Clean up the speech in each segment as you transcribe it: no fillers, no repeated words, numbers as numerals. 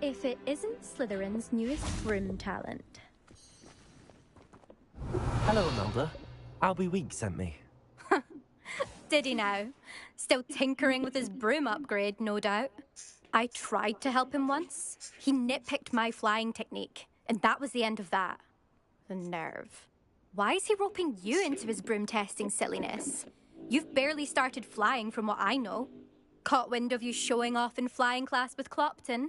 if it isn't Slytherin's newest broom talent. Hello, Imelda. Albie Week sent me. Did he now? Still tinkering with his broom upgrade, no doubt. I tried to help him once. He nitpicked my flying technique, and that was the end of that. The nerve. Why is he roping you into his broom testing silliness? You've barely started flying from what I know. Caught wind of you showing off in flying class with Clopton.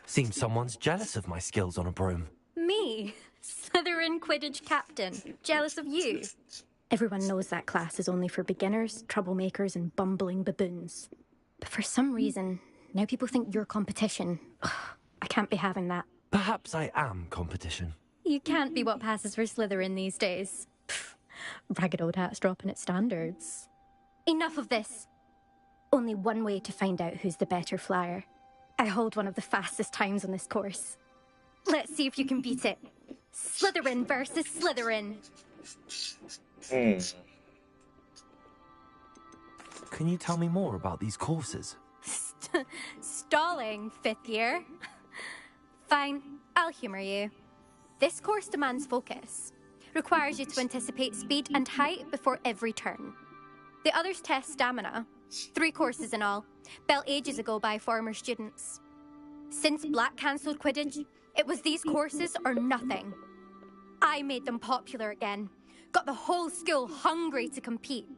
Seems someone's jealous of my skills on a broom. Me? Slytherin Quidditch captain. Jealous of you? Everyone knows that class is only for beginners, troublemakers, and bumbling baboons. But for some reason, now people think you're competition. Ugh, I can't be having that. Perhaps I am competition. You can't be what passes for Slytherin these days. Pfft, ragged old hat's dropping its standards. Enough of this. Only one way to find out who's the better flyer. I hold one of the fastest times on this course. Let's see if you can beat it. Slytherin versus Slytherin. Can you tell me more about these courses? Stalling, fifth year? Fine, I'll humour you. This course demands focus. Requires you to anticipate speed and height before every turn. The others test stamina. 3 courses in all, built ages ago by former students. Since Black cancelled Quidditch, it was these courses or nothing. I made them popular again. Got the whole school hungry to compete.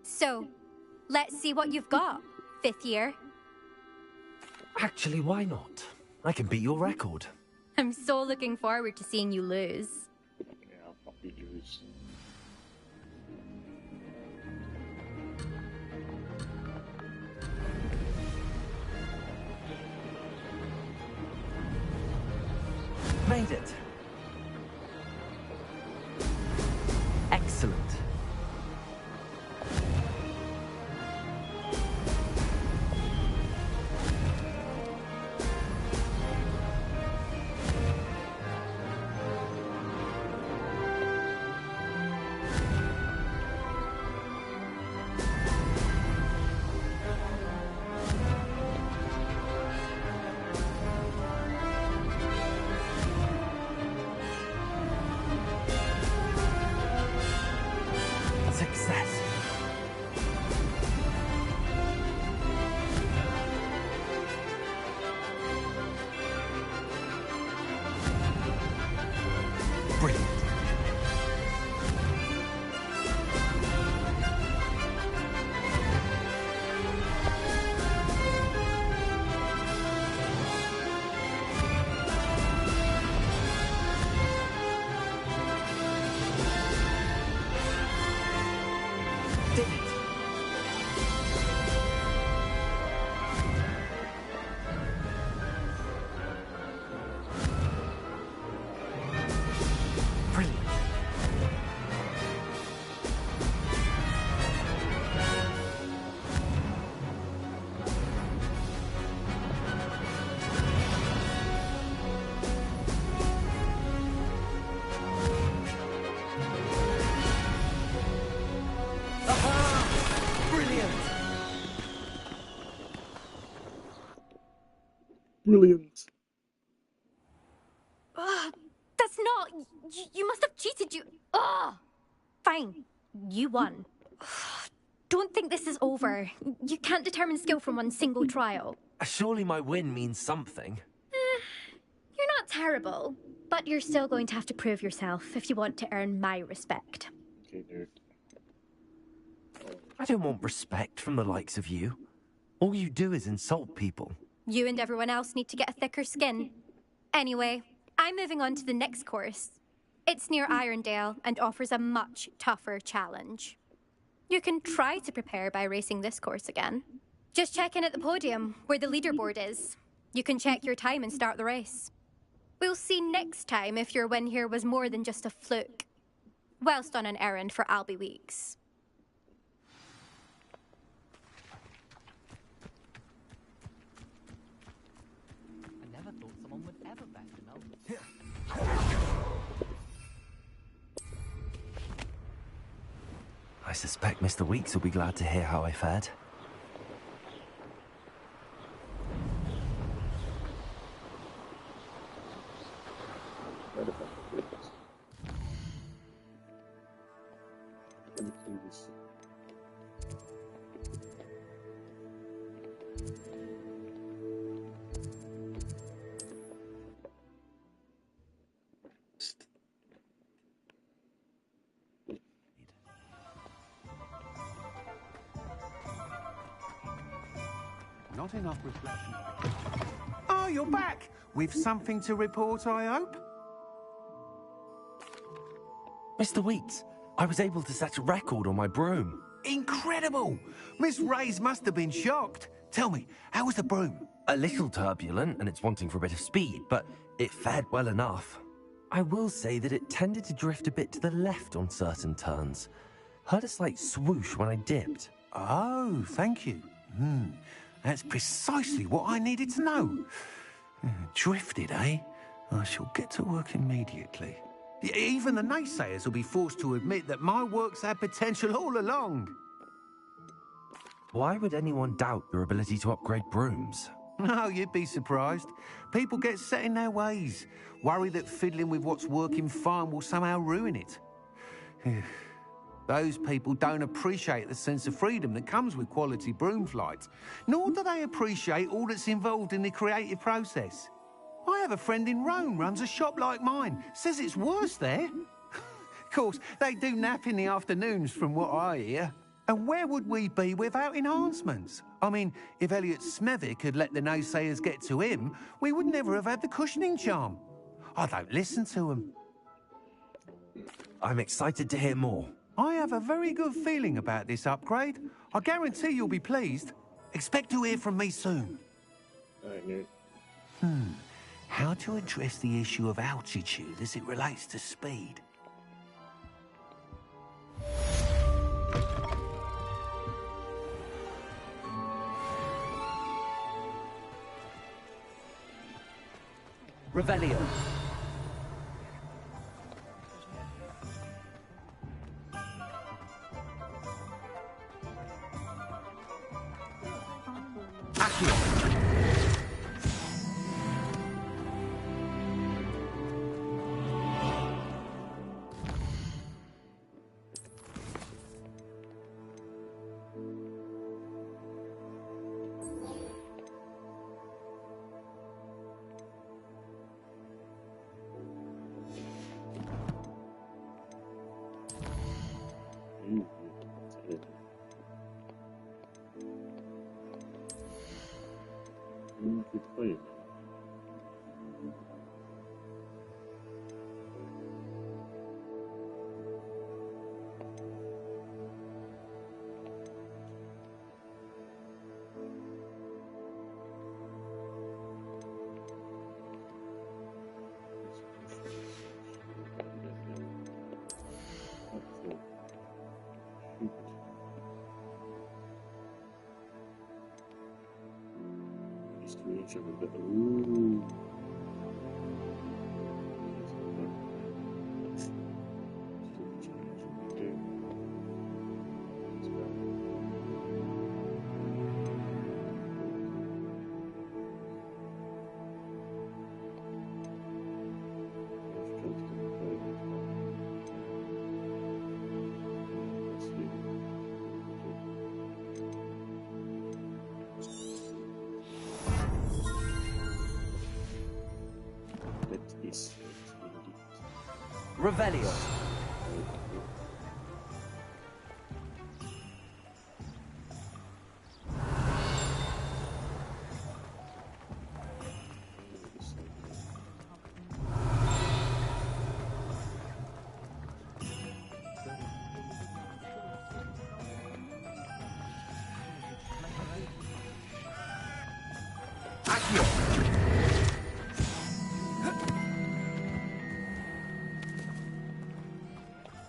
So, let's see what you've got, fifth year. Actually, why not? I can beat your record. I'm so looking forward to seeing you lose. Yeah, I'll probably lose. Made it. Excellent. Success. Brilliant. Did it. Brilliant. Aha! Brilliant. Brilliant. That's not... You must have cheated, you... Ugh! Fine, you won. Don't think this is over. You can't determine skill from one single trial. Surely my win means something. You're not terrible, but you're still going to have to prove yourself if you want to earn my respect. Okay, nerd. I don't want respect from the likes of you. All you do is insult people. You and everyone else need to get a thicker skin. Anyway, I'm moving on to the next course. It's near Irondale and offers a much tougher challenge. You can try to prepare by racing this course again. Just check in at the podium, where the leaderboard is. You can check your time and start the race. We'll see next time if your win here was more than just a fluke. Whilst on an errand for Albie Weeks. I never thought someone would ever bat an elf. I suspect Mr. Weeks will be glad to hear how I fared. Right about the goodness. Let me clean this. Not enough reflection. Oh, you're back! With something to report, I hope? Mr. Weeks, I was able to set a record on my broom. Incredible! Miss Reyes must have been shocked. Tell me, how was the broom? A little turbulent, and it's wanting for a bit of speed, but it fared well enough. I will say that it tended to drift a bit to the left on certain turns. Heard a slight swoosh when I dipped. Oh, thank you. That's precisely what I needed to know. Drifted, eh? I shall get to work immediately. Even the naysayers will be forced to admit that my work's had potential all along. Why would anyone doubt your ability to upgrade brooms? No, you'd be surprised. People get set in their ways, worry that fiddling with what's working fine will somehow ruin it. Those people don't appreciate the sense of freedom that comes with quality broom flights, nor do they appreciate all that's involved in the creative process. I have a friend in Rome runs a shop like mine, says it's worse there. Of course, they do nap in the afternoons from what I hear. And where would we be without enhancements? I mean, if Elliot Smethwick had let the naysayers get to him, we would never have had the cushioning charm. I don't listen to them. I'm excited to hear more. I have a very good feeling about this upgrade. I guarantee you'll be pleased. Expect to hear from me soon. Alright, nerd. How to address the issue of altitude as it relates to speed? Revelio. Good play. Ooh. Revelio.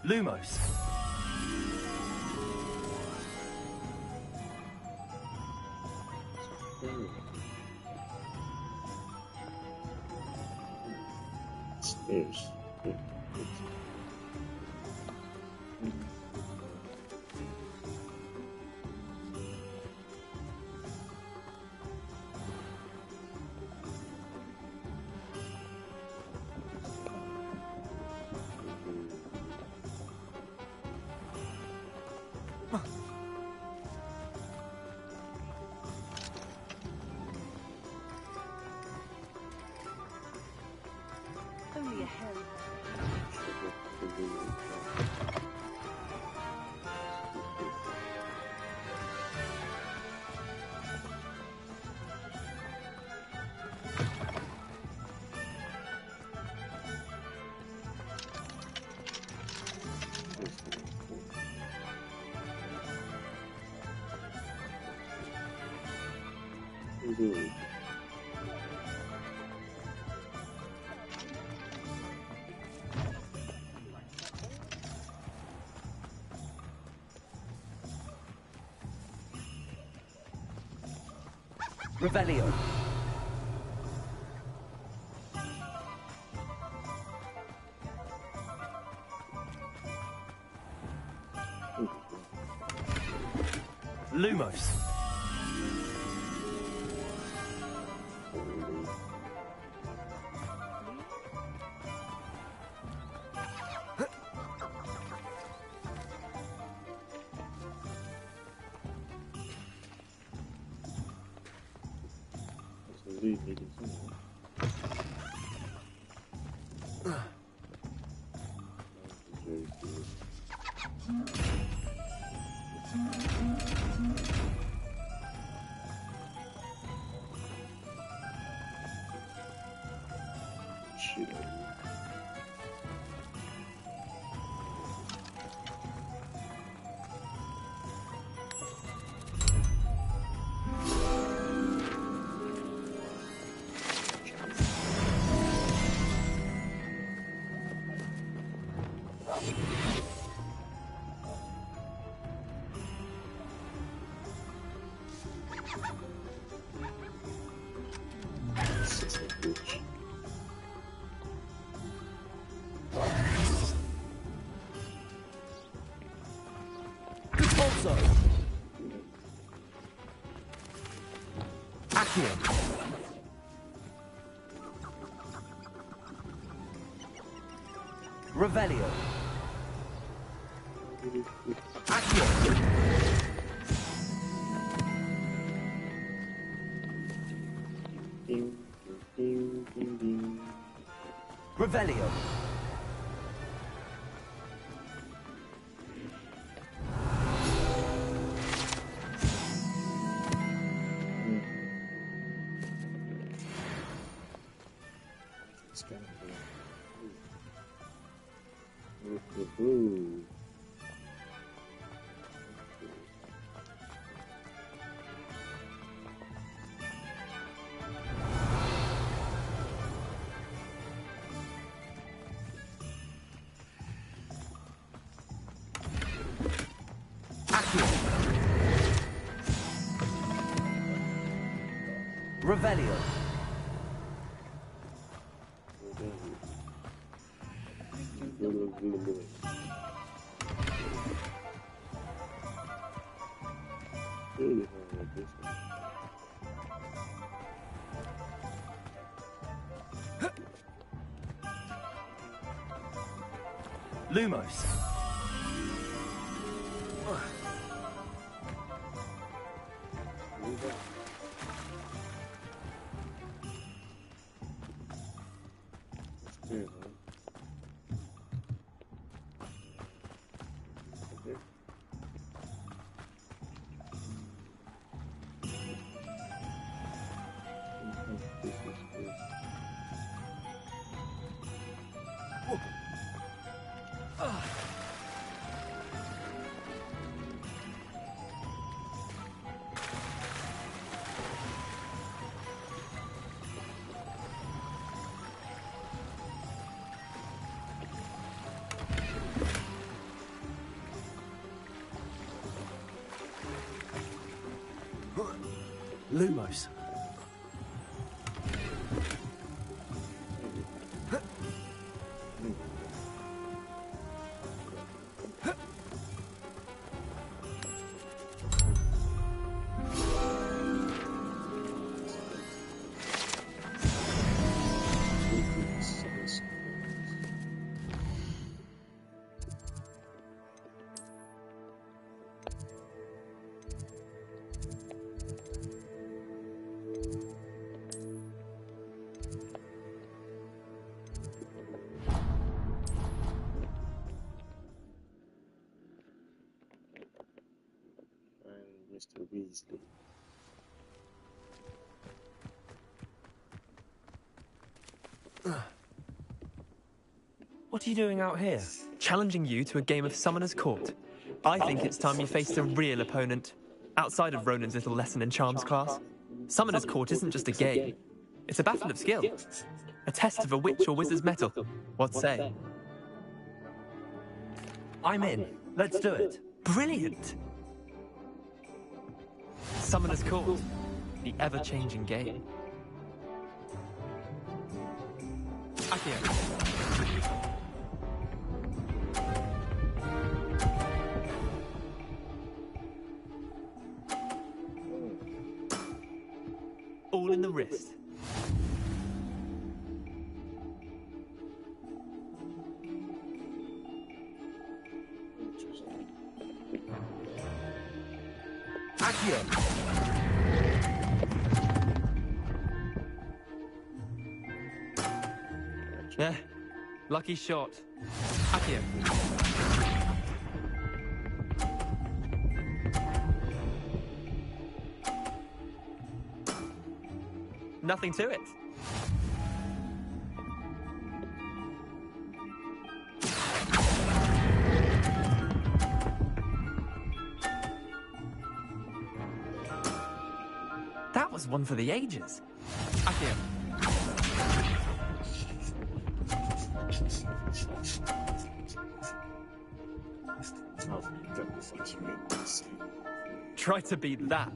Lumos. Stairs. Yeah. Only a hell. Indeed. Revelio. Lumos. That's indeed needing someone. Very good. Shit. This is a bitch. Also. Accio. Revelio. Accio. Ding, ding, ding, ding. Revelio. It's kind of ooh. Accio. Revelio. Lumos. Lumos. Mr. Weasley. What are you doing out here? Challenging you to a game of Summoner's Court. I think it's time you faced a real opponent, outside of Ronan's little lesson in charms class. Summoner's Court isn't just a game. It's a battle of skill. A test of a witch or wizard's mettle. What say? I'm in. Let's do it. Brilliant! Summoner's Court. The ever-changing game. Accio. All in the wrist. Accio. Yeah, lucky shot. Accio. Nothing to it. That was one for the ages. Accio. Try to beat that.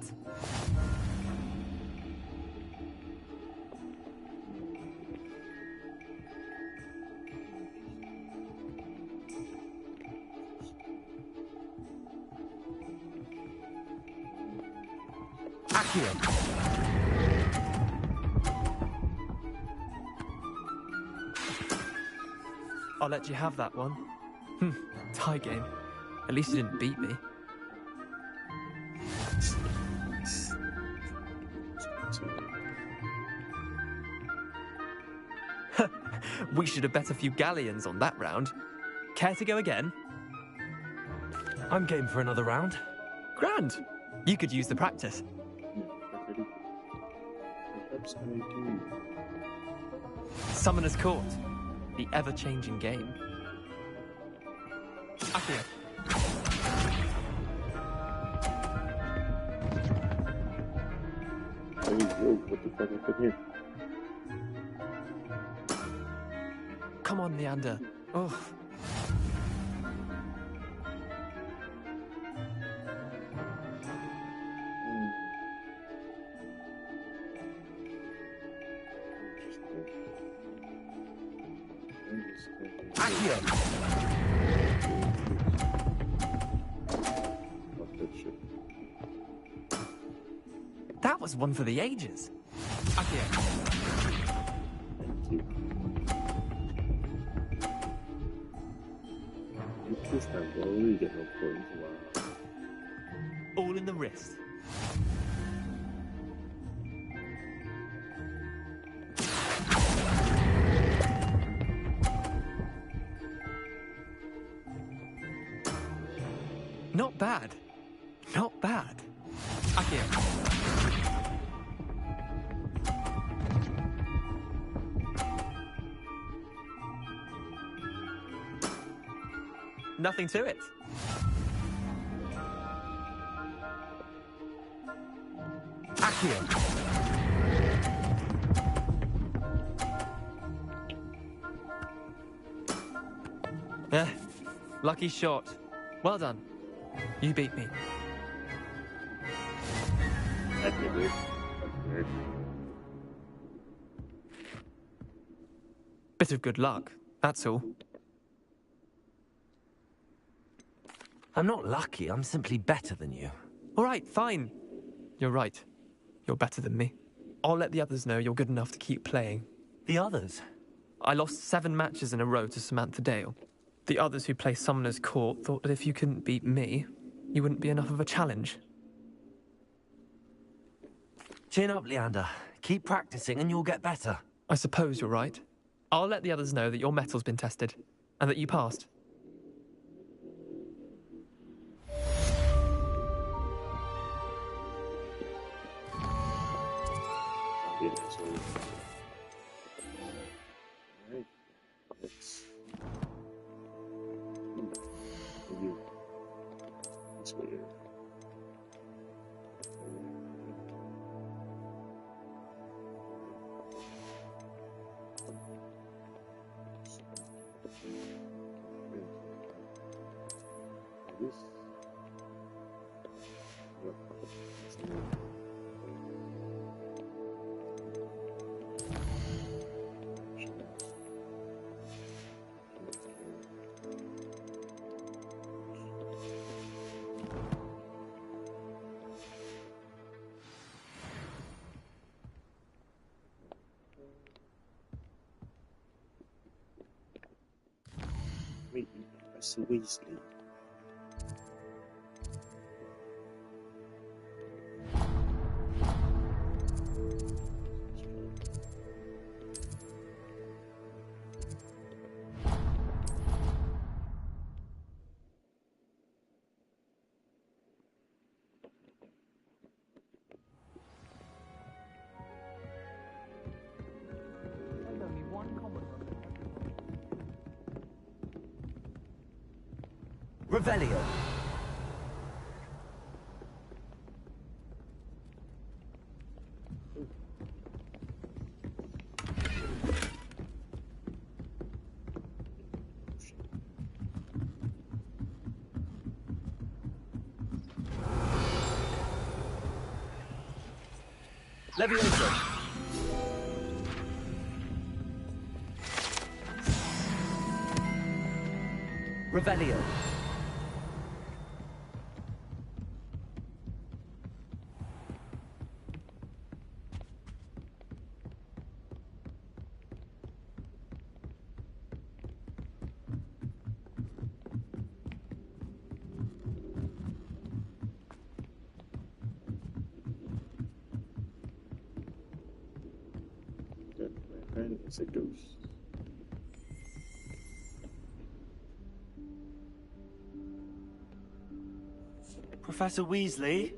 Accio. I'll let you have that one. Tie game. At least you didn't beat me. We should have bet a few galleons on that round. Care to go again? I'm game for another round. Grand. You could use the practice. Perhaps I do. Summoner's Court. The ever-changing game. Accio. Hey, yo, what the fuck happened here? Come on, Leander. Oh. Accio. That was one for the ages. Accio. Thank you. This time, we'll really get no points. Wow. All in the wrist. Not bad. Not bad. Accio. nothing to it. Accio! Lucky shot. Well done. You beat me. That did it. Okay. Bit of good luck, that's all. I'm not lucky, I'm simply better than you. All right, fine. You're right. You're better than me. I'll let the others know you're good enough to keep playing. The others? I lost 7 matches in a row to Samantha Dale. The others who play Summoner's Court thought that if you couldn't beat me, you wouldn't be enough of a challenge. Chin up, Leander. Keep practicing and you'll get better. I suppose you're right. I'll let the others know that your metal's been tested, and that you passed. Yeah, so... Alright. Let's... Maybe... This way. This... Wait, Professor Weasley. Revelio. Levioso. Revelio. My friend is a ghost. Professor Weasley?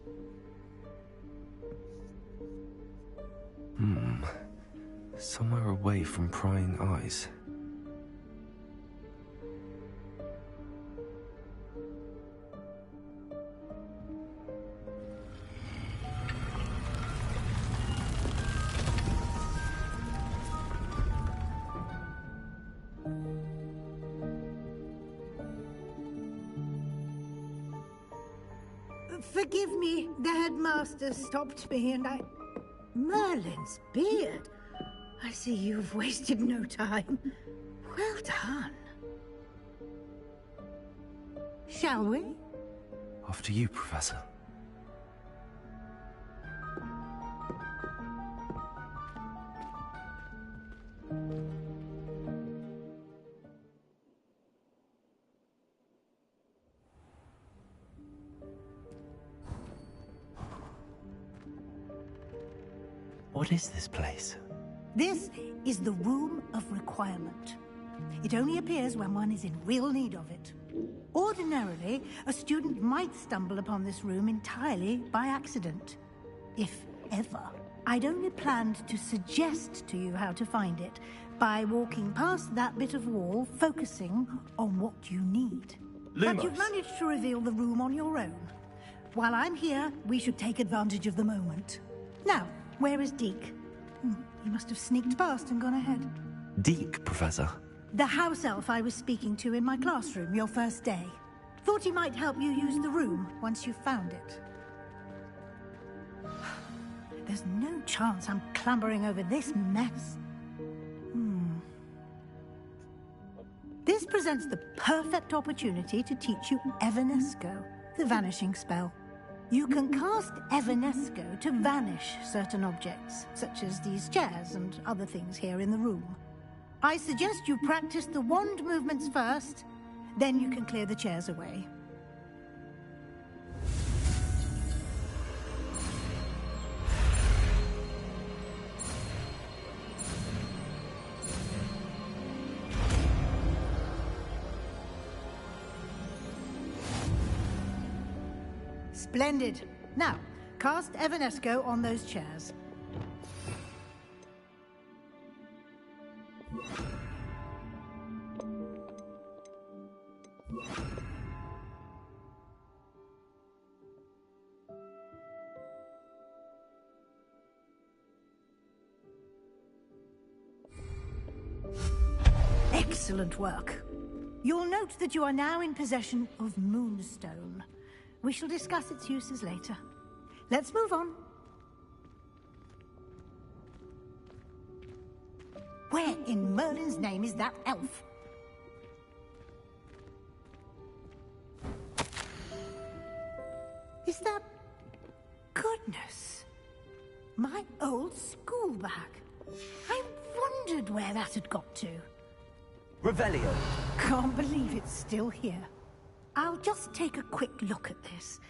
Somewhere away from prying eyes. Forgive me, the headmaster stopped me and I... Merlin's beard. I see you've wasted no time. Well done. Shall we? After you, Professor. What is this place? This is the Room of Requirement. It only appears when one is in real need of it. Ordinarily, a student might stumble upon this room entirely by accident. If ever. I'd only planned to suggest to you how to find it by walking past that bit of wall, focusing on what you need. But you've managed to reveal the room on your own. While I'm here, we should take advantage of the moment. Now, where is Deke? He must have sneaked past and gone ahead. Deke, Professor. The house elf I was speaking to in my classroom your first day. Thought he might help you use the room once you found it. There's no chance I'm clambering over this mess. This presents the perfect opportunity to teach you Evanesco, the vanishing spell. You can cast Evanesco to vanish certain objects, such as these chairs and other things here in the room. I suggest you practice the wand movements first, then you can clear the chairs away. Splendid. Now, cast Evanesco on those chairs. Excellent work. You'll note that you are now in possession of Moonstone. We shall discuss its uses later. Let's move on. Where in Merlin's name is that elf? Is that... Goodness. My old school bag. I wondered where that had got to. Revelio. Can't believe it's still here. I'll just take a quick look at this.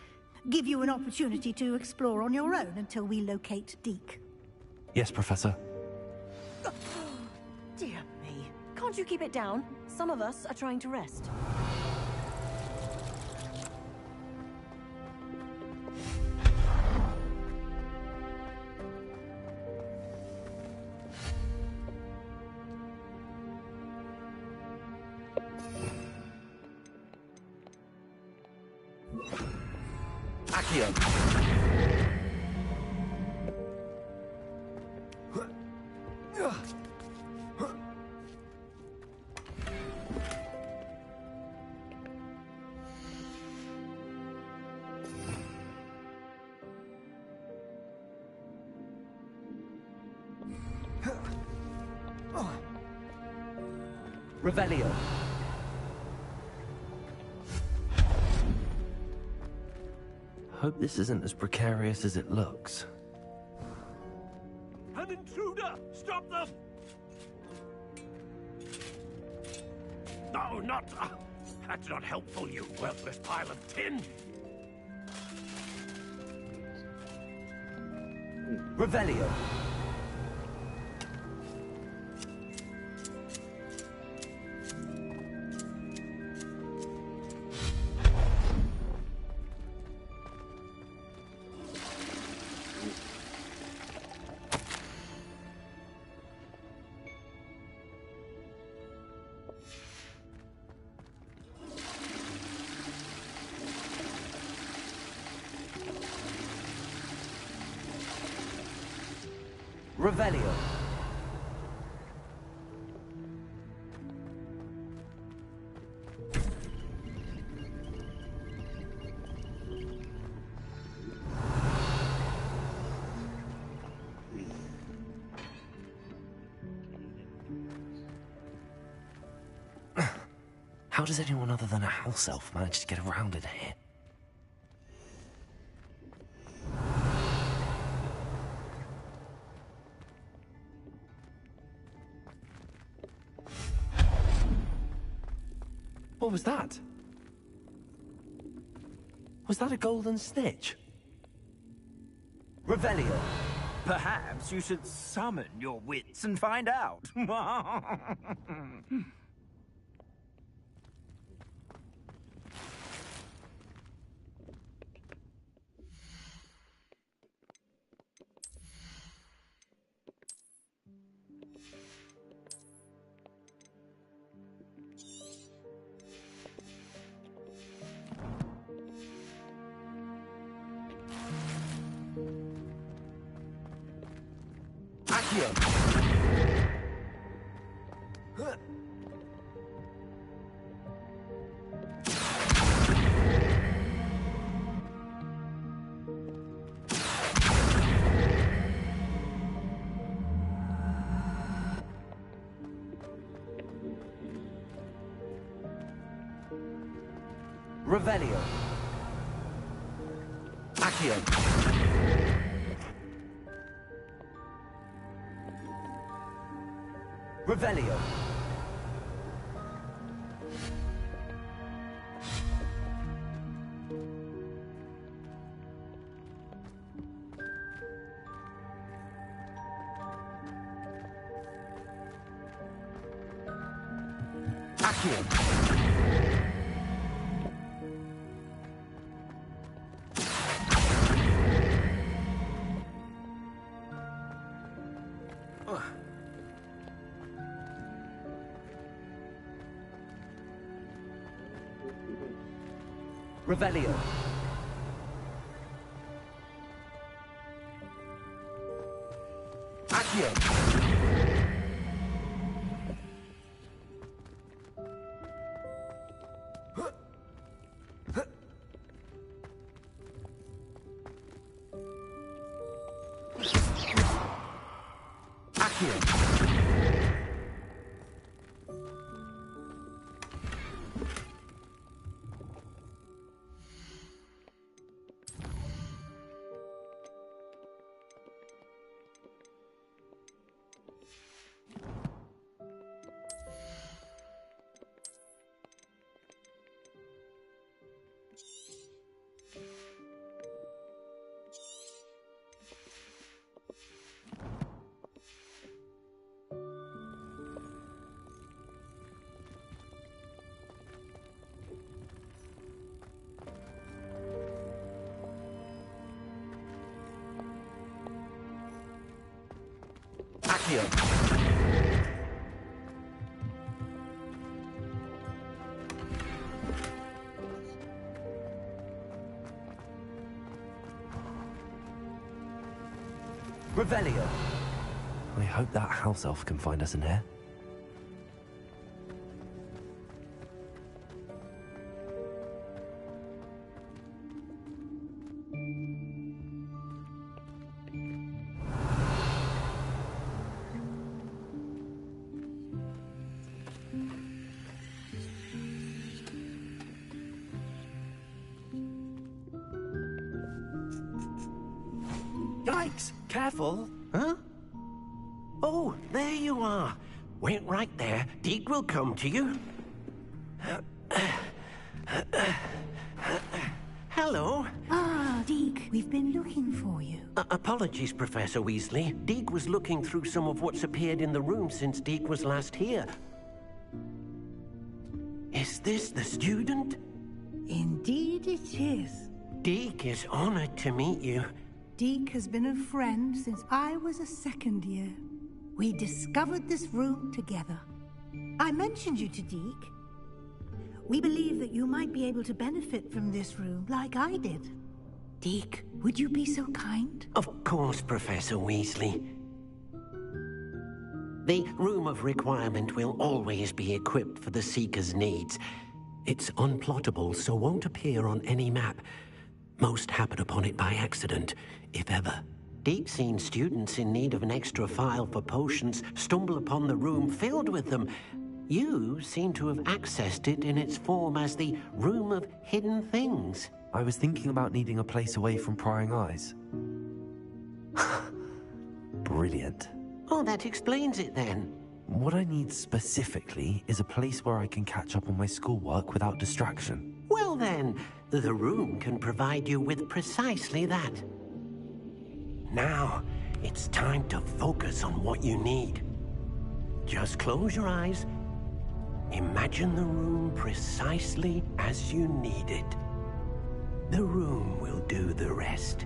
Give you an opportunity to explore on your own until we locate Deke. Yes, Professor. Dear me. Can't you keep it down? Some of us are trying to rest. Accio. Revelio. Hope this isn't as precarious as it looks. An intruder! Stop them! No, not... that's not helpful, you worthless pile of tin! Revelio. Revelio. How does anyone other than a house elf manage to get around in here? What was that? Was that a golden snitch? Revelio. Perhaps you should summon your wits and find out. Accio! Revelio. Accio. Revelio. Accio. Revelio. Accio. Accio. Accio. Revelio. I hope that house elf can find us in here. Yikes! Careful! Huh? Oh, there you are. Wait right there. Deke will come to you. Hello. Ah, Deke, we've been looking for you. Apologies, Professor Weasley. Deke was looking through some of what's appeared in the room since Deke was last here. Is this the student? Indeed it is. Deke is honored to meet you. Deke has been a friend since I was a second year. We discovered this room together. I mentioned you to Deke. We believe that you might be able to benefit from this room like I did. Deke, would you be so kind? Of course, Professor Weasley. The Room of Requirement will always be equipped for the Seeker's needs. It's unplottable, so won't appear on any map. Most happen upon it by accident, if ever. Deep-seen students in need of an extra file for potions stumble upon the room filled with them. You seem to have accessed it in its form as the Room of Hidden Things. I was thinking about needing a place away from prying eyes. Brilliant. Oh, that explains it then. What I need specifically is a place where I can catch up on my schoolwork without distraction. Well then, the room can provide you with precisely that. Now, it's time to focus on what you need. Just close your eyes. Imagine the room precisely as you need it. The room will do the rest.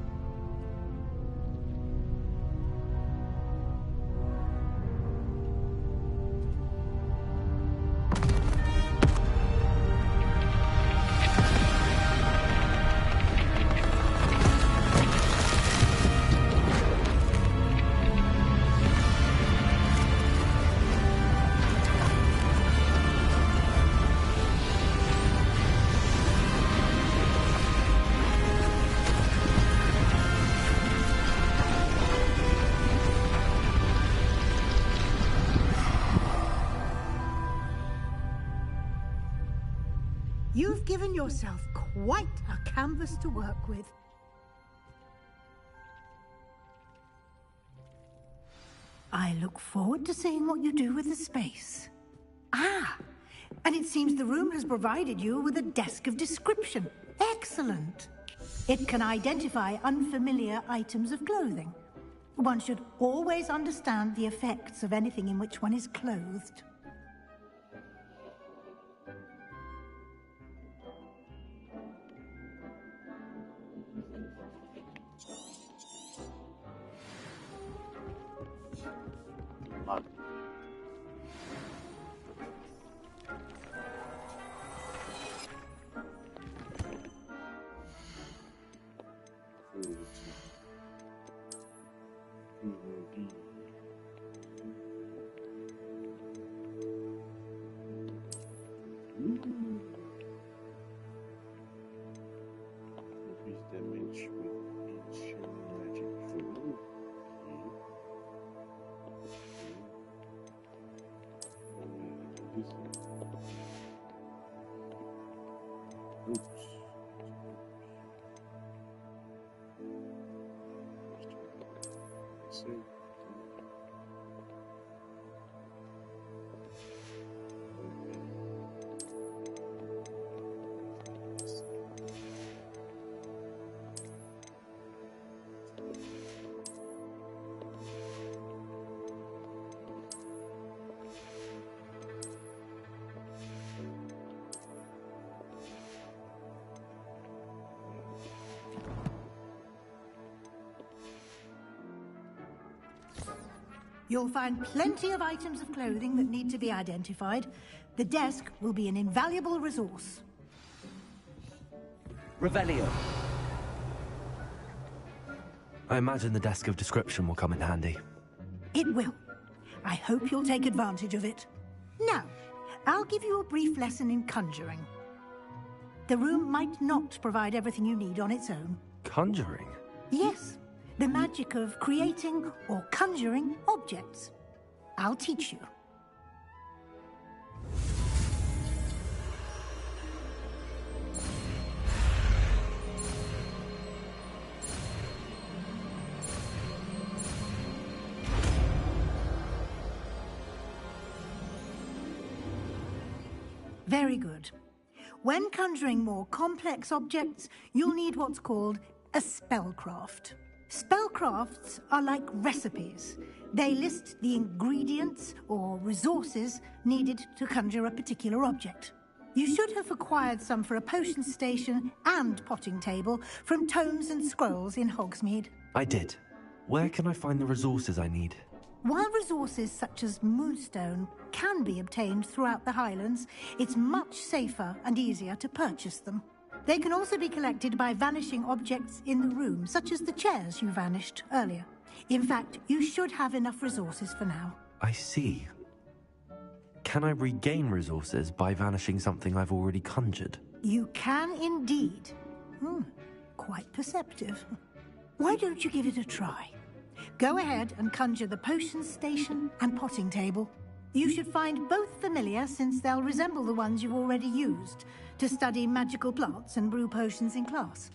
You've given yourself quite a canvas to work with. I look forward to seeing what you do with the space. Ah, and it seems the room has provided you with a desk of description. Excellent. It can identify unfamiliar items of clothing. One should always understand the effects of anything in which one is clothed. Increase damage with ancient magic food. Oops. See. You'll find plenty of items of clothing that need to be identified. The desk will be an invaluable resource. Revelio. I imagine the desk of description will come in handy. It will. I hope you'll take advantage of it. Now, I'll give you a brief lesson in conjuring. The room might not provide everything you need on its own. Conjuring? Yes, the magic of creating or conjuring objects. I'll teach you. Very good. When conjuring more complex objects, you'll need what's called a spellcraft. Spellcrafts are like recipes. They list the ingredients or resources needed to conjure a particular object. You should have acquired some for a potion station and potting table from tomes and scrolls in Hogsmeade. I did. Where can I find the resources I need? While resources such as moonstone can be obtained throughout the Highlands, it's much safer and easier to purchase them. They can also be collected by vanishing objects in the room, such as the chairs you vanished earlier. In fact, you should have enough resources for now. I see. Can I regain resources by vanishing something I've already conjured? You can indeed. Quite perceptive. Why don't you give it a try? Go ahead and conjure the potion station and potting table. You should find both familiar, since they'll resemble the ones you've already used to study magical plants and brew potions in class.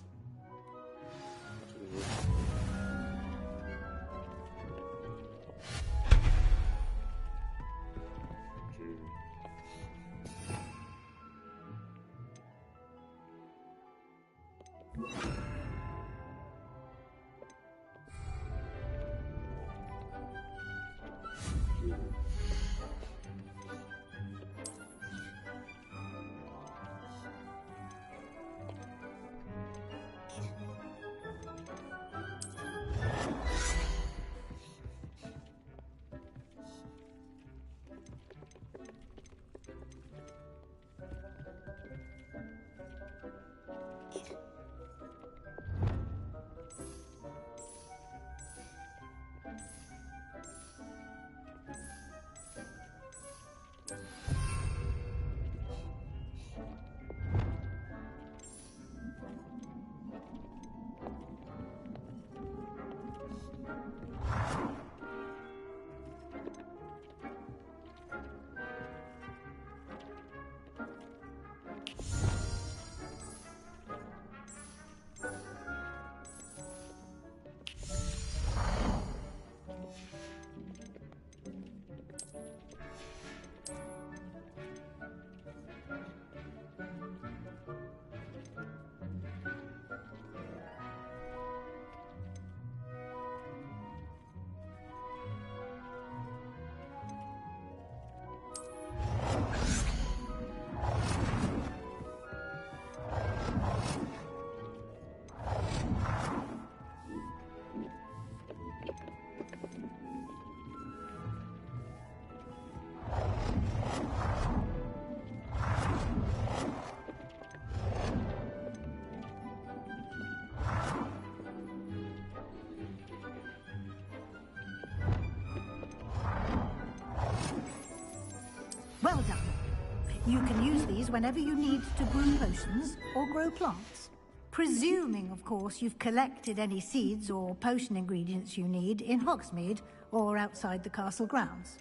You can use these whenever you need to brew potions or grow plants. Presuming, of course, you've collected any seeds or potion ingredients you need in Hogsmeade or outside the castle grounds.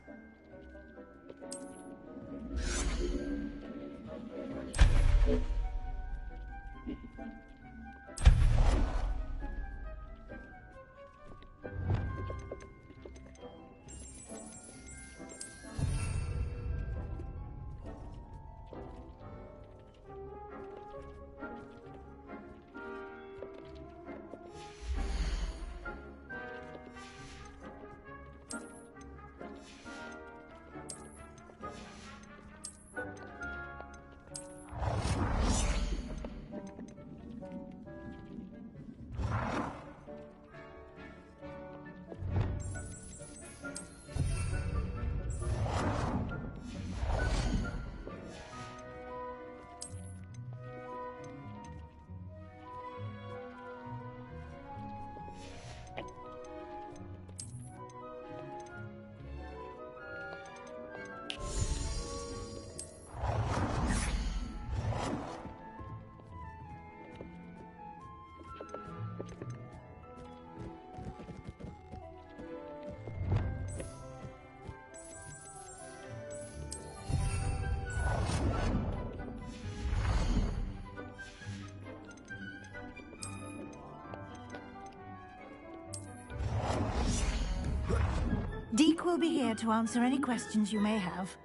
Deke will be here to answer any questions you may have.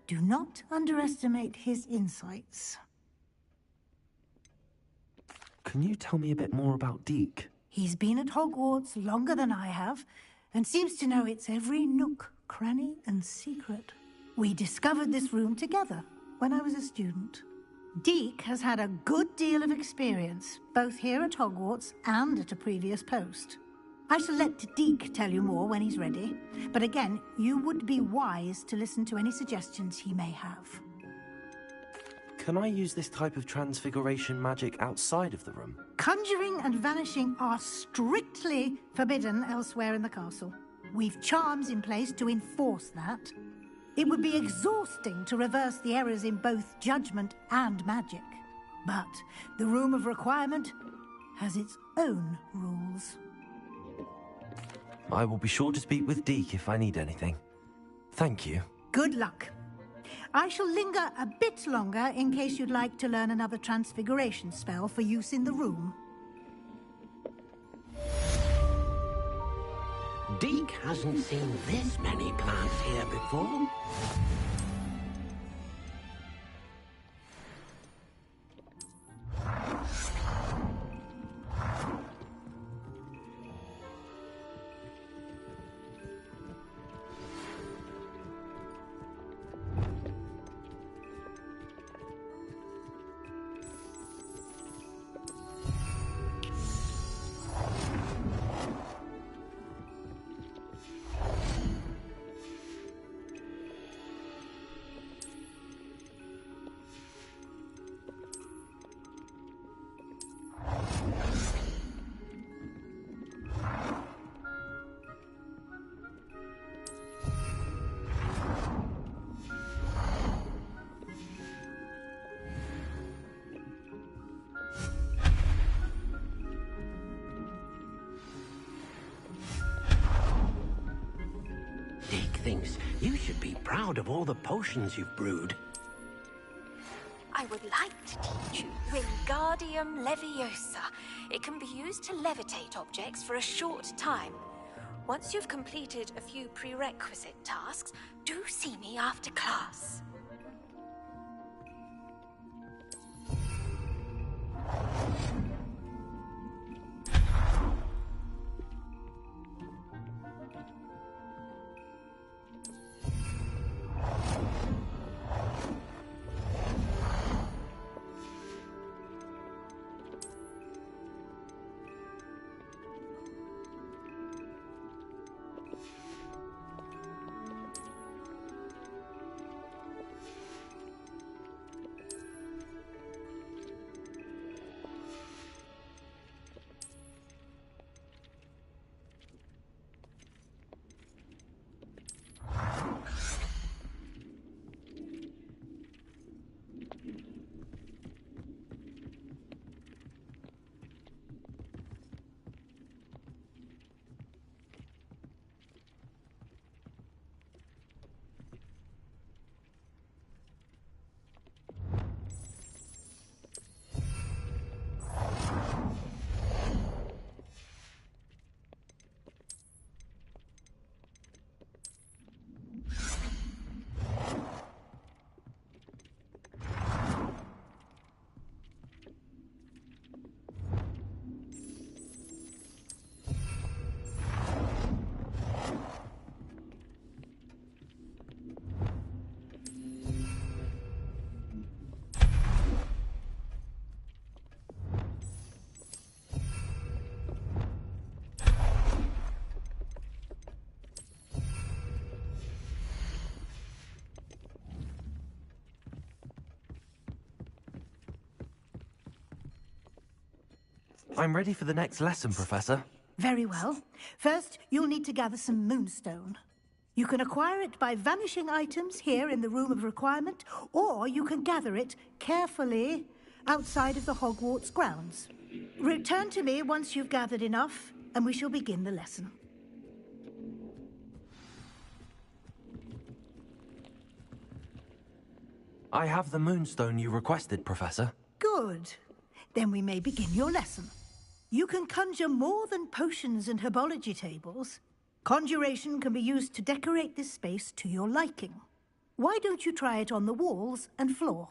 Do not underestimate his insights. Can you tell me a bit more about Deke? He's been at Hogwarts longer than I have, and seems to know its every nook, cranny, and secret. We discovered this room together when I was a student. Deke has had a good deal of experience, both here at Hogwarts and at a previous post. I shall let Deke tell you more when he's ready, but again, you would be wise to listen to any suggestions he may have. Can I use this type of transfiguration magic outside of the room? Conjuring and vanishing are strictly forbidden elsewhere in the castle. We've charms in place to enforce that. It would be exhausting to reverse the errors in both judgment and magic. But the Room of Requirement has its own rules. I will be sure to speak with Deke if I need anything. Thank you. Good luck. I shall linger a bit longer in case you'd like to learn another transfiguration spell for use in the room. Deke hasn't seen this many plants here before. Thinks you should be proud of all the potions you've brewed. I would like to teach you Wingardium Leviosa. It can be used to levitate objects for a short time. Once you've completed a few prerequisite tasks, do see me after class. I'm ready for the next lesson, Professor. Very well. First, you'll need to gather some moonstone. You can acquire it by vanishing items here in the Room of Requirement, or you can gather it carefully outside of the Hogwarts grounds. Return to me once you've gathered enough, and we shall begin the lesson. I have the moonstone you requested, Professor. Good. Then we may begin your lesson. You can conjure more than potions and herbology tables. Conjuration can be used to decorate this space to your liking. Why don't you try it on the walls and floor?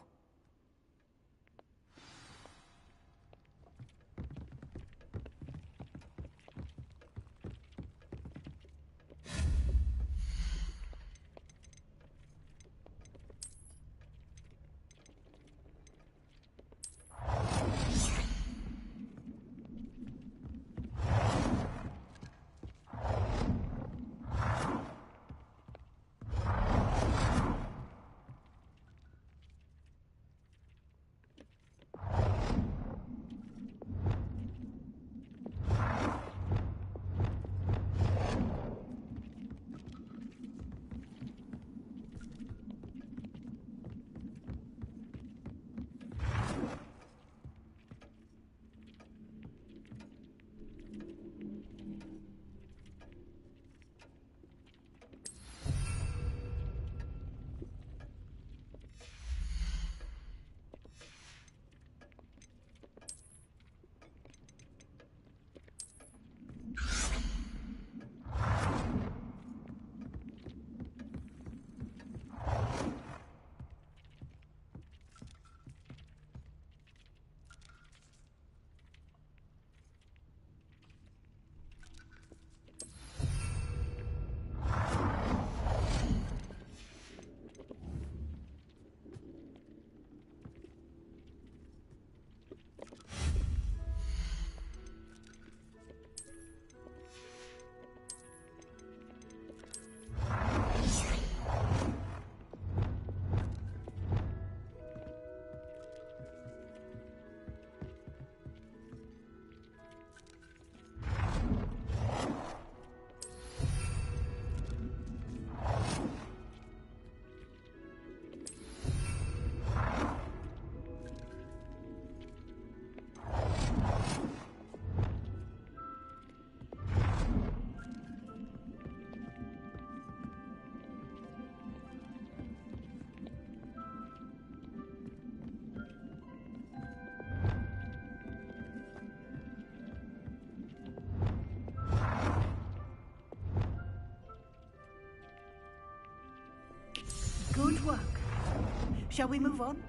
Good work. Shall we move on?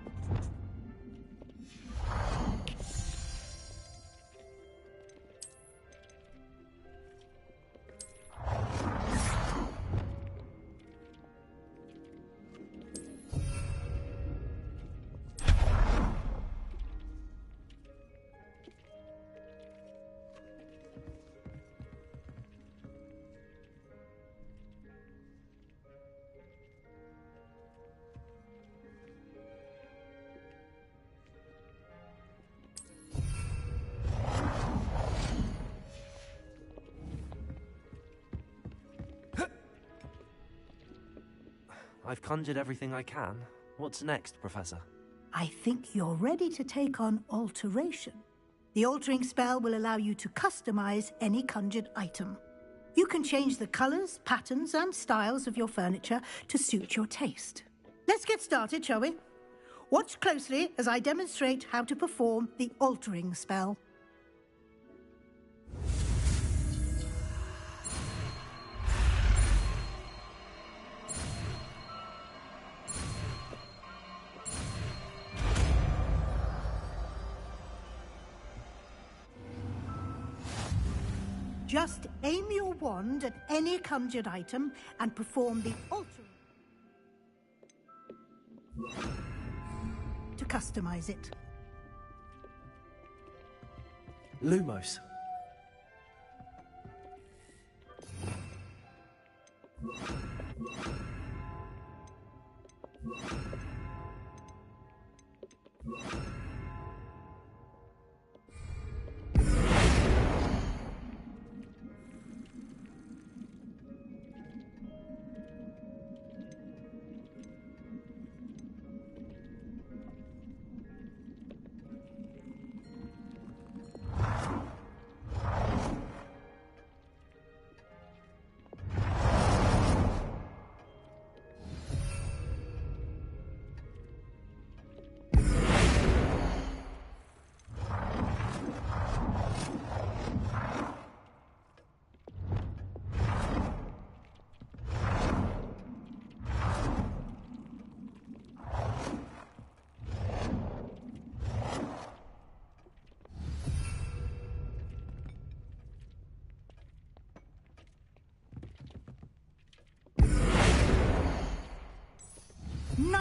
I've conjured everything I can. What's next, Professor? I think you're ready to take on alteration. The altering spell will allow you to customize any conjured item. You can change the colors, patterns, and styles of your furniture to suit your taste. Let's get started, shall we? Watch closely as I demonstrate how to perform the altering spell. Just aim your wand at any conjured item and perform the altering to customize it. Lumos.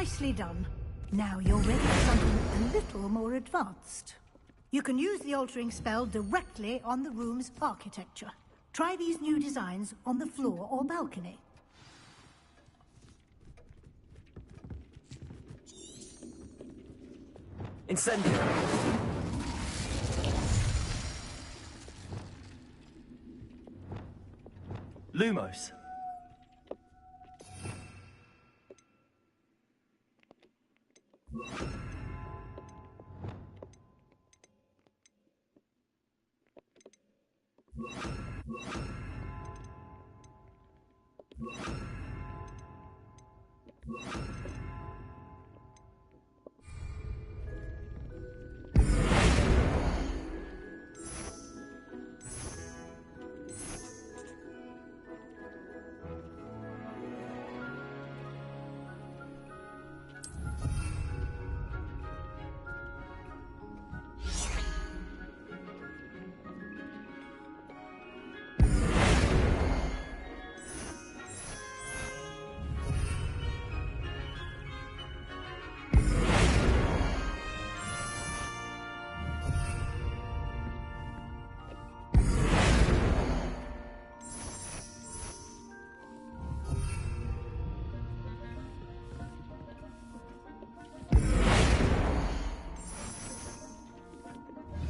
Nicely done. Now you're ready for something a little more advanced. You can use the altering spell directly on the room's architecture. Try these new designs on the floor or balcony. Incendio! Lumos.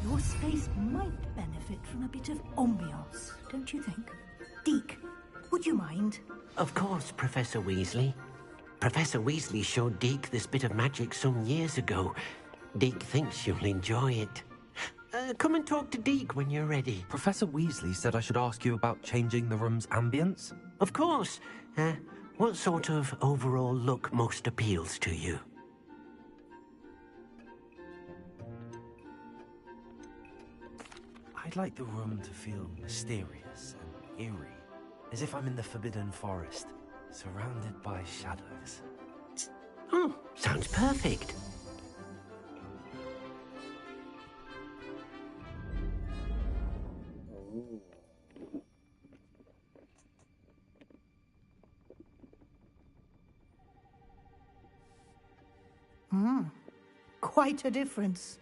Your space might benefit from a bit of ambiance, don't you think? Deke, would you mind? Of course, Professor Weasley. Professor Weasley showed Deke this bit of magic some years ago. Deke thinks you'll enjoy it. Come and talk to Deke when you're ready. Professor Weasley said I should ask you about changing the room's ambience. Of course. What sort of overall look most appeals to you? I'd like the room to feel mysterious and eerie, as if I'm in the Forbidden Forest, surrounded by shadows. Oh, sounds perfect. Quite a difference.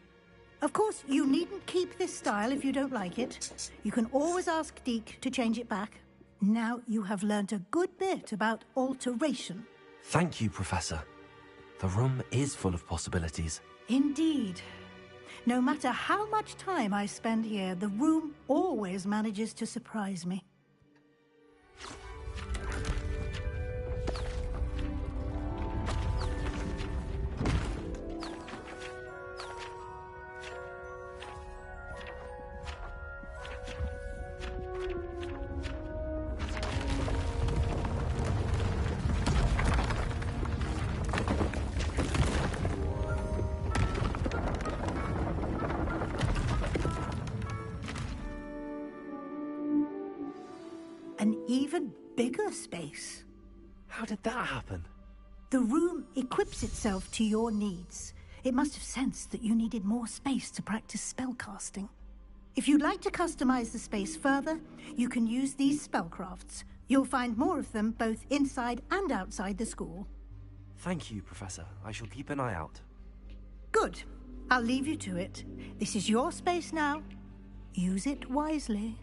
Of course, you needn't keep this style if you don't like it. You can always ask Deke to change it back. Now you have learnt a good bit about alteration. Thank you, Professor. The room is full of possibilities. Indeed. No matter how much time I spend here, the room always manages to surprise me. An even bigger space. How did that happen? The room equips itself to your needs. It must have sensed that you needed more space to practice spellcasting. If you'd like to customize the space further, you can use these spellcrafts. You'll find more of them both inside and outside the school. Thank you, Professor. I shall keep an eye out. Good. I'll leave you to it. This is your space now. Use it wisely.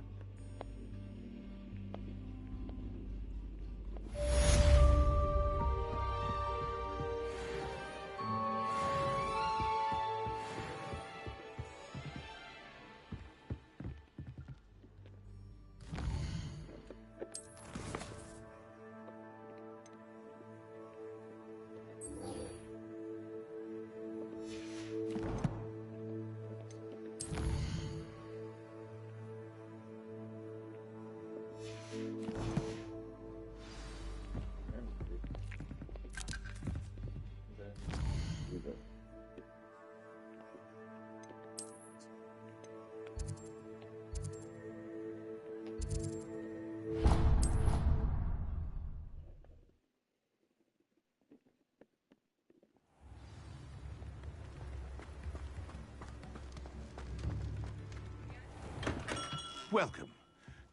Welcome.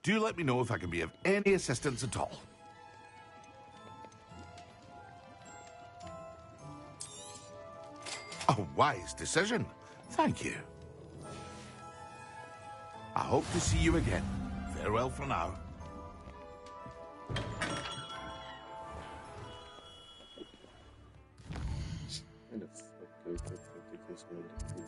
Do let me know if I can be of any assistance at all. A wise decision. Thank you. I hope to see you again. Farewell for now. Kind of fucked up if this going to do that.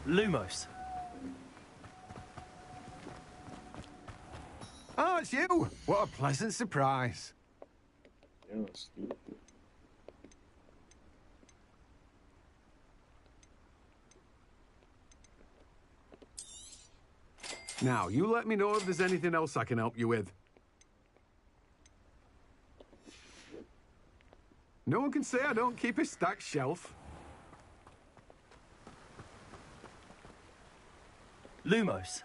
Lumos. Oh, it's you! What a pleasant surprise. Yeah, let's do it. Now, you let me know if there's anything else I can help you with. No one can say I don't keep a stacked shelf. Lumos.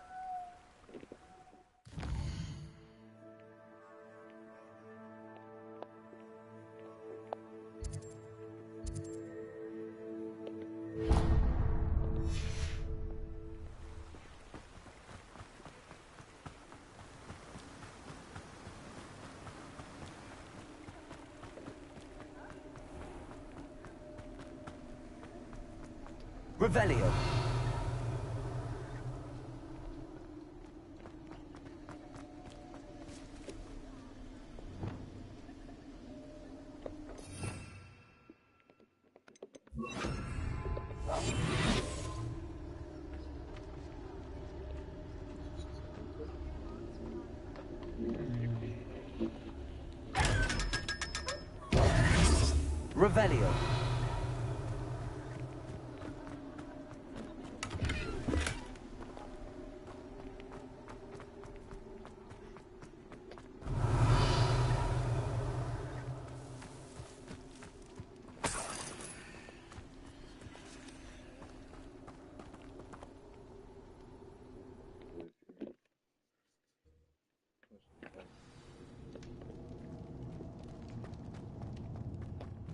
Revelio. Revelio.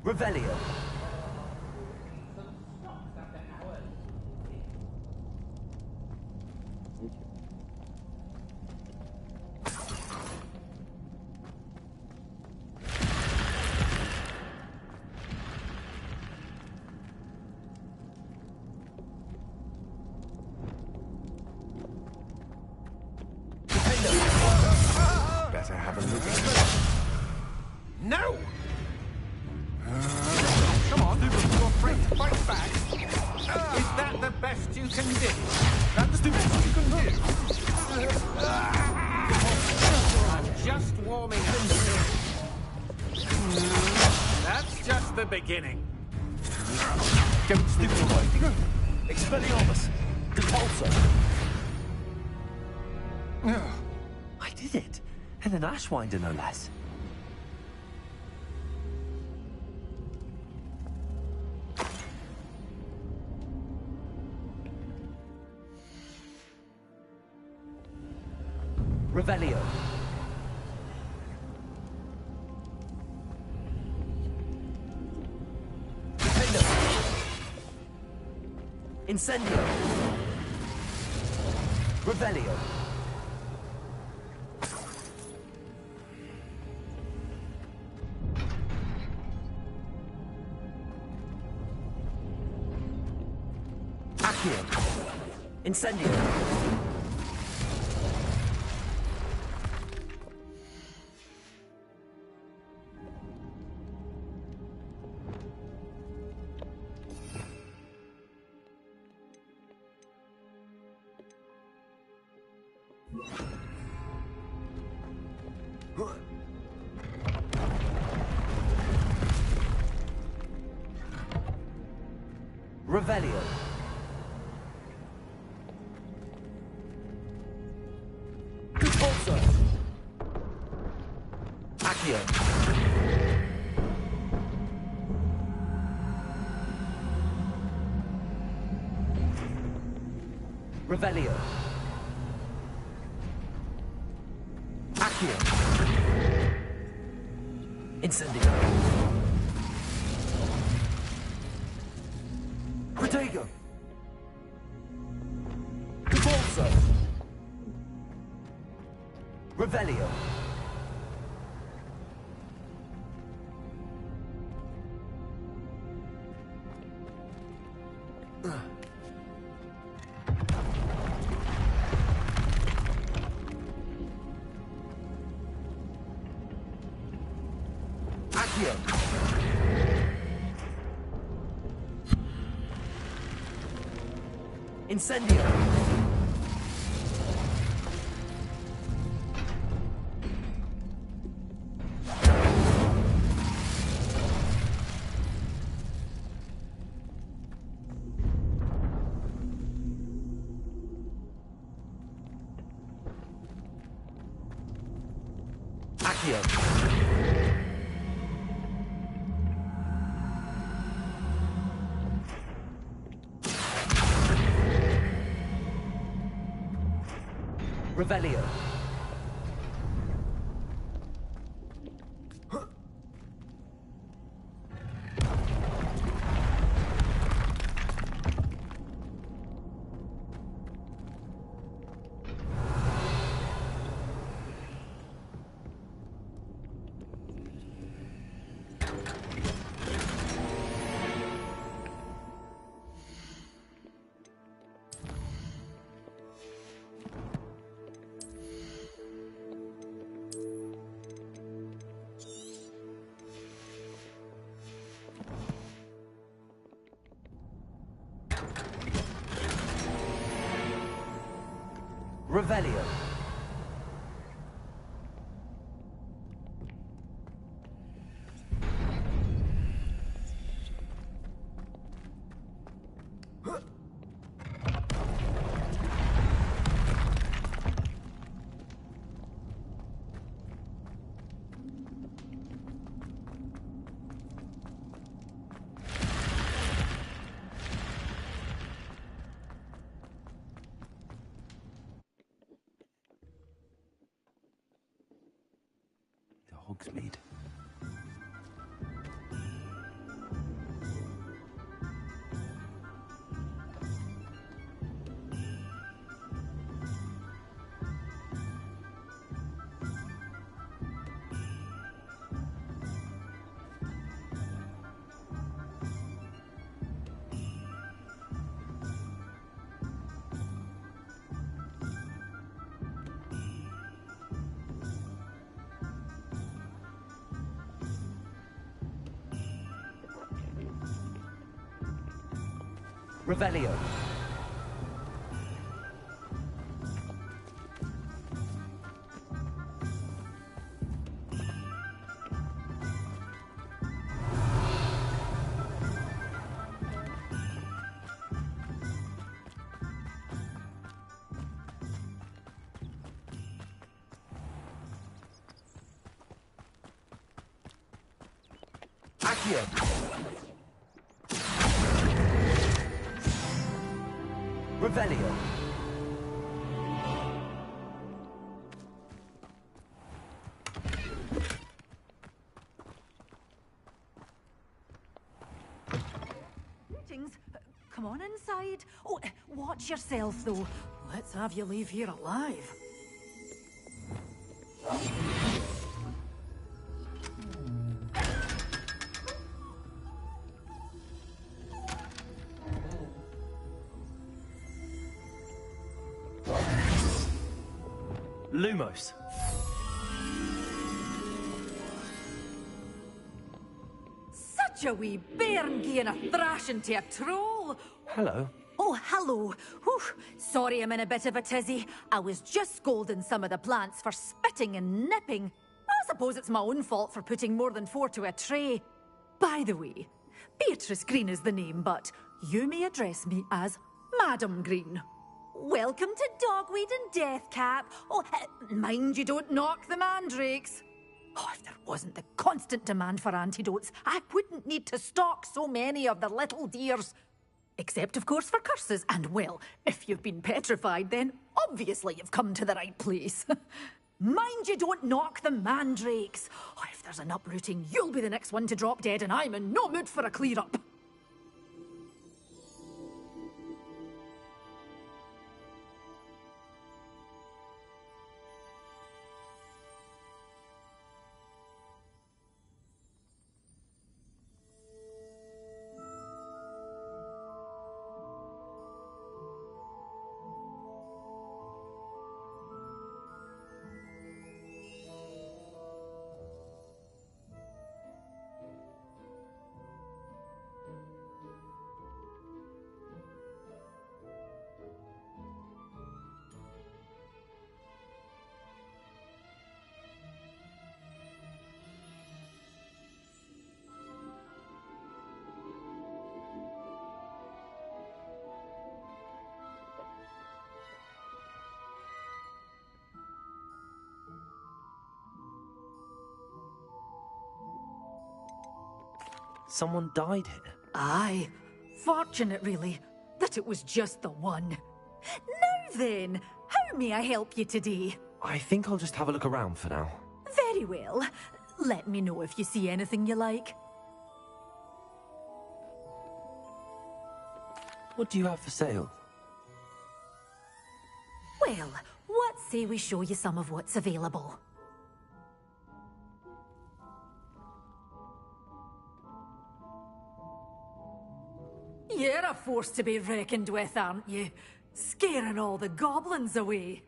Revelio. Better have a look at it. No! Come on, you're afraid to fight back. Is that the best you can do? That's the best you can do. I'm just warming up. That's just the beginning. Don't stupid away. Expelliarmus. Depulso. I did it. And an Ashwinder, no less. Revelio. Defendo. Incendio. Revelio. Accio. Incendio. Revelio. Depulso. Accio. Revelio. Accio. Incendio. Protego. Convulso. Revelio. Accio. Incendio. Accio. Revelio. Revelio. Hogsmeade. Revelio. Accio. Revelio. Greetings. Come on inside. Oh, watch yourself, though. Let's have you leave here alive. Lumos. Such a wee bairn gieing a thrashing to a troll. Hello. Oh, hello. Whew. Sorry I'm in a bit of a tizzy. I was just scolding some of the plants for spitting and nipping. I suppose it's my own fault for putting more than 4 to a tray. By the way, Beatrice Green is the name, but you may address me as Madam Green. Welcome to Dogweed and Deathcap. Oh, mind you don't knock the mandrakes. Oh, if there wasn't the constant demand for antidotes, I wouldn't need to stock so many of the little dears. Except, of course, for curses. And, well, if you've been petrified, then obviously you've come to the right place. Mind you don't knock the mandrakes. Oh, if there's an uprooting, you'll be the next one to drop dead, and I'm in no mood for a clear-up. Someone died here. Aye. Fortunate, really, that it was just the one. Now then, how may I help you today? I think I'll just have a look around for now. Very well. Let me know if you see anything you like. What do you have for sale? Well, what say we show you some of what's available? You're a force to be reckoned with, aren't you? Scaring all the goblins away.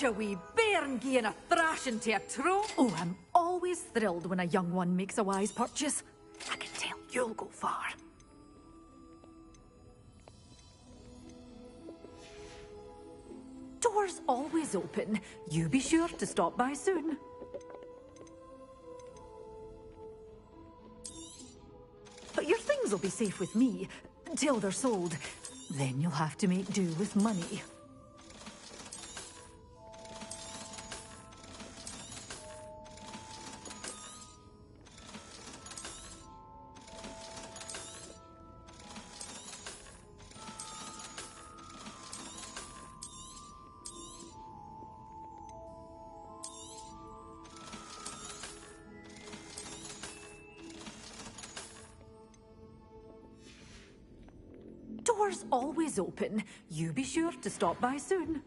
Such a wee bairn gieing a thrashing to a troll. Oh, I'm always thrilled when a young one makes a wise purchase. I can tell you'll go far. Doors always open. You be sure to stop by soon. But your things will be safe with me until they're sold. Then you'll have to make do with money. Doors always open. You be sure to stop by soon.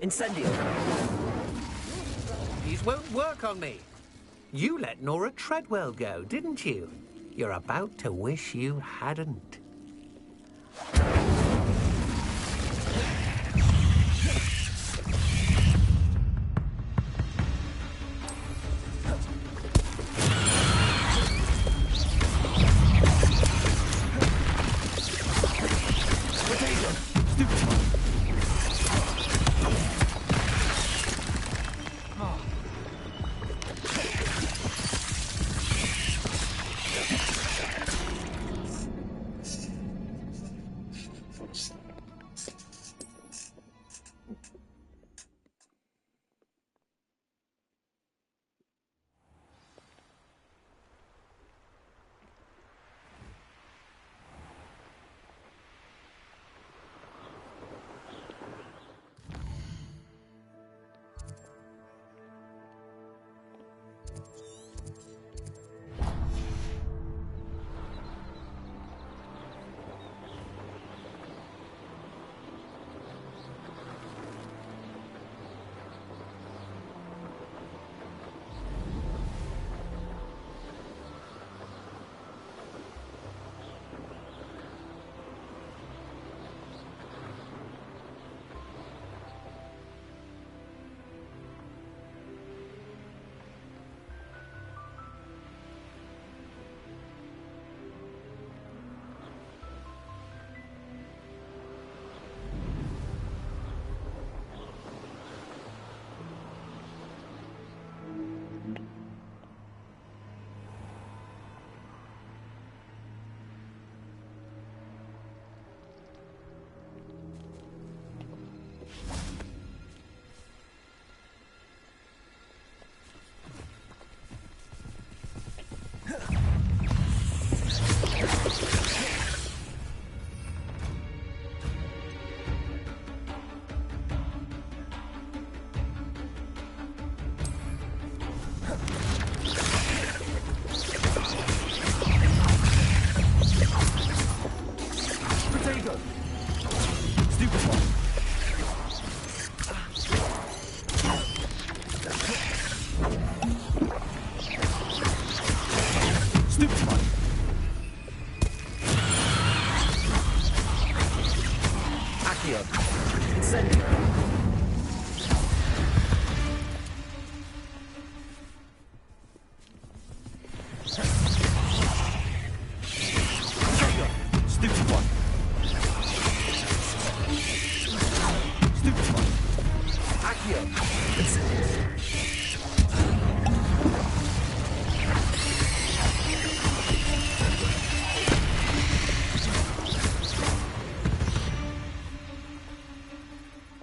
Incendio. These won't work on me. You let Nora Treadwell go, didn't you? You're about to wish you hadn't.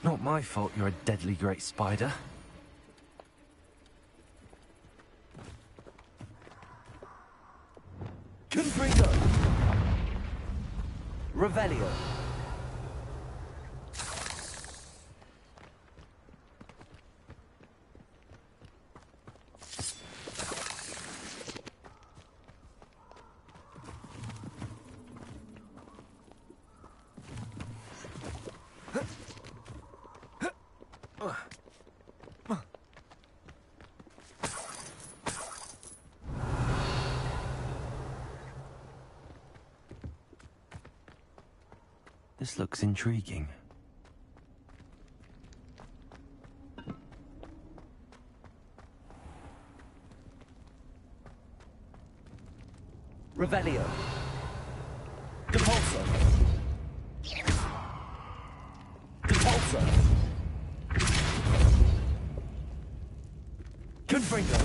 Not my fault you're a deadly great spider. Confringo! Revelio! This looks intriguing. Revelio. Depulso. Depulso. Confringo.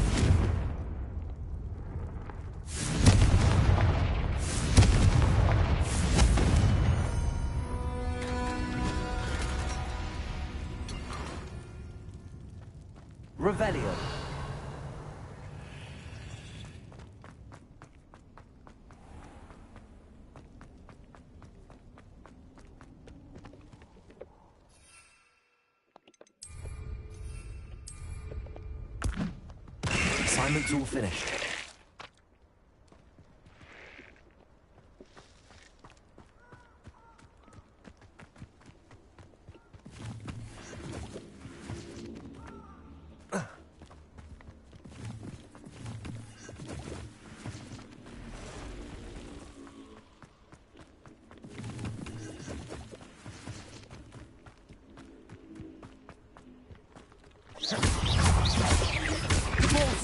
Revelio. Assignment's all finished.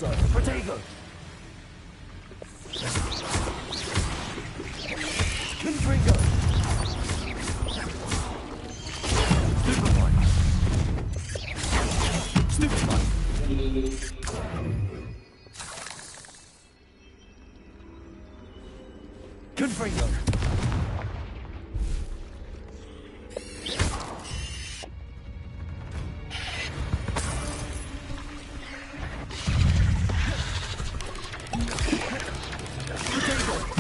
Levioso! Protego! Confringo! Stupefy! Stupefy! Confringo!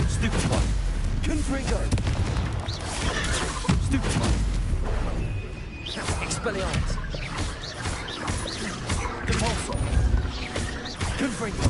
Stupefy! Confringo! Stupefy! Expelliarmus! Depulso! Confringo!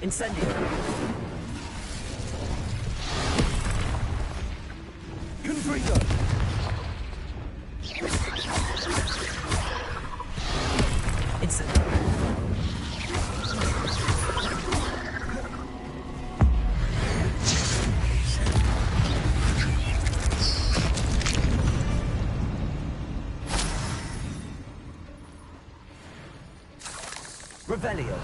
Incendio! Confringo! Incendio! Revelio!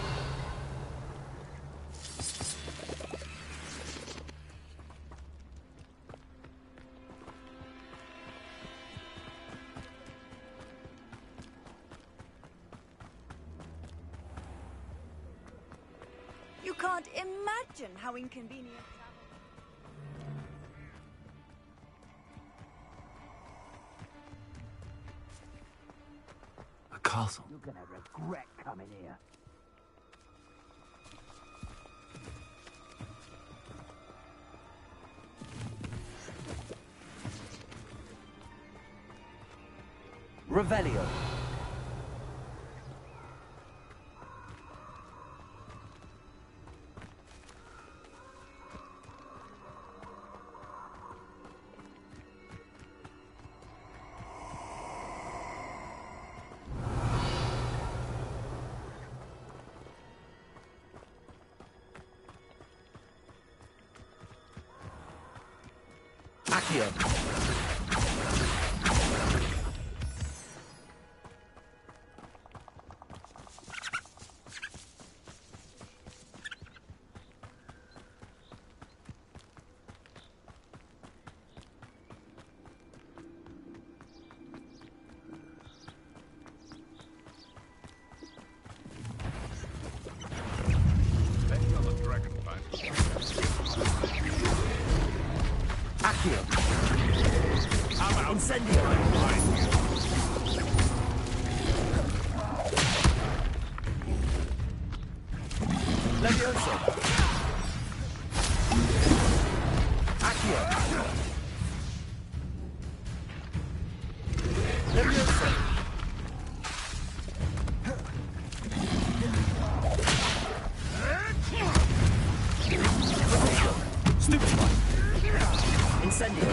You can't imagine how inconvenient. A castle. You're gonna regret coming here. Revelio. Accio. Accio. Incendio. Levioso. Accio. Levioso. Stupefy. Incendio.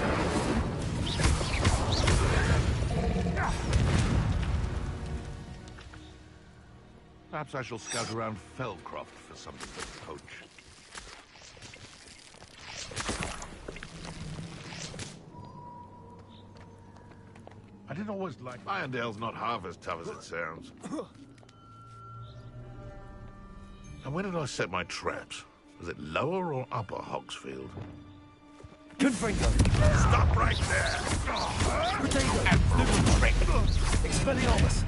Perhaps I shall scout around Fellcroft for something to poach. I didn't always like... Irondale's not half as tough as it sounds. And where did I set my traps? Was it lower or upper Hogsfield? Confringo. Stop right there! Protego. Admirable trick! Expelliarmus.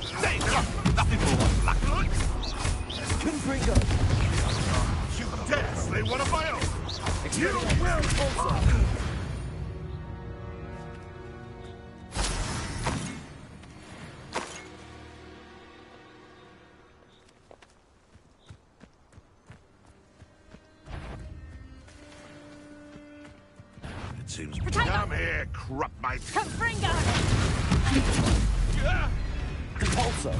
Stay there! Nothing more Blackwood! Confringo. You dare slay one of my own! You will also. It seems. Come here, crop mate. Confringo! Repulsor!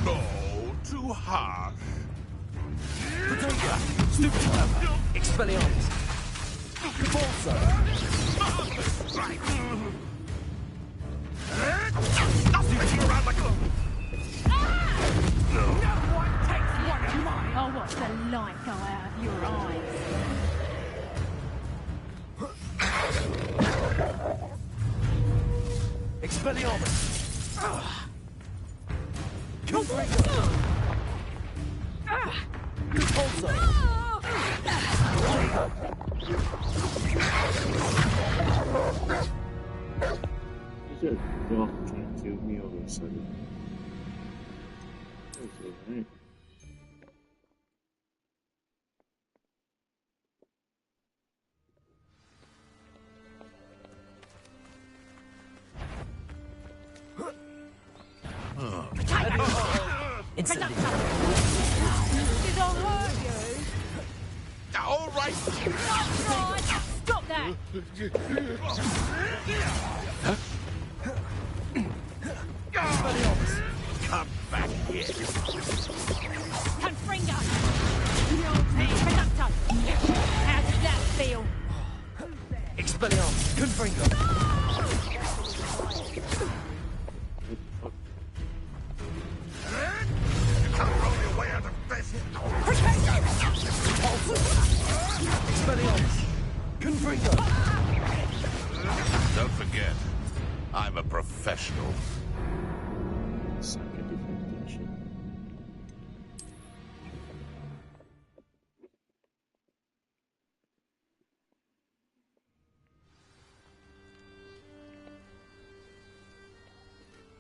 Oh, too harsh. Stupid! Expelliarmus! Repulsor! Stop making around like a... No one takes one of mine. I'll watch the light go out of your eyes. Expelliarmus! Repulsor! Is it not trying to kill me all of a sudden? Okay, right. Instantly. Did I hurt you? All right. Right. Stop that. Expelliarmus! Come back here. Confringo. Conductor. How does that feel? Expelliarmus! Confringo! You can't roll your way out of this. Expelliarmus! Confringo! Don't forget, I'm a professional. Second defense.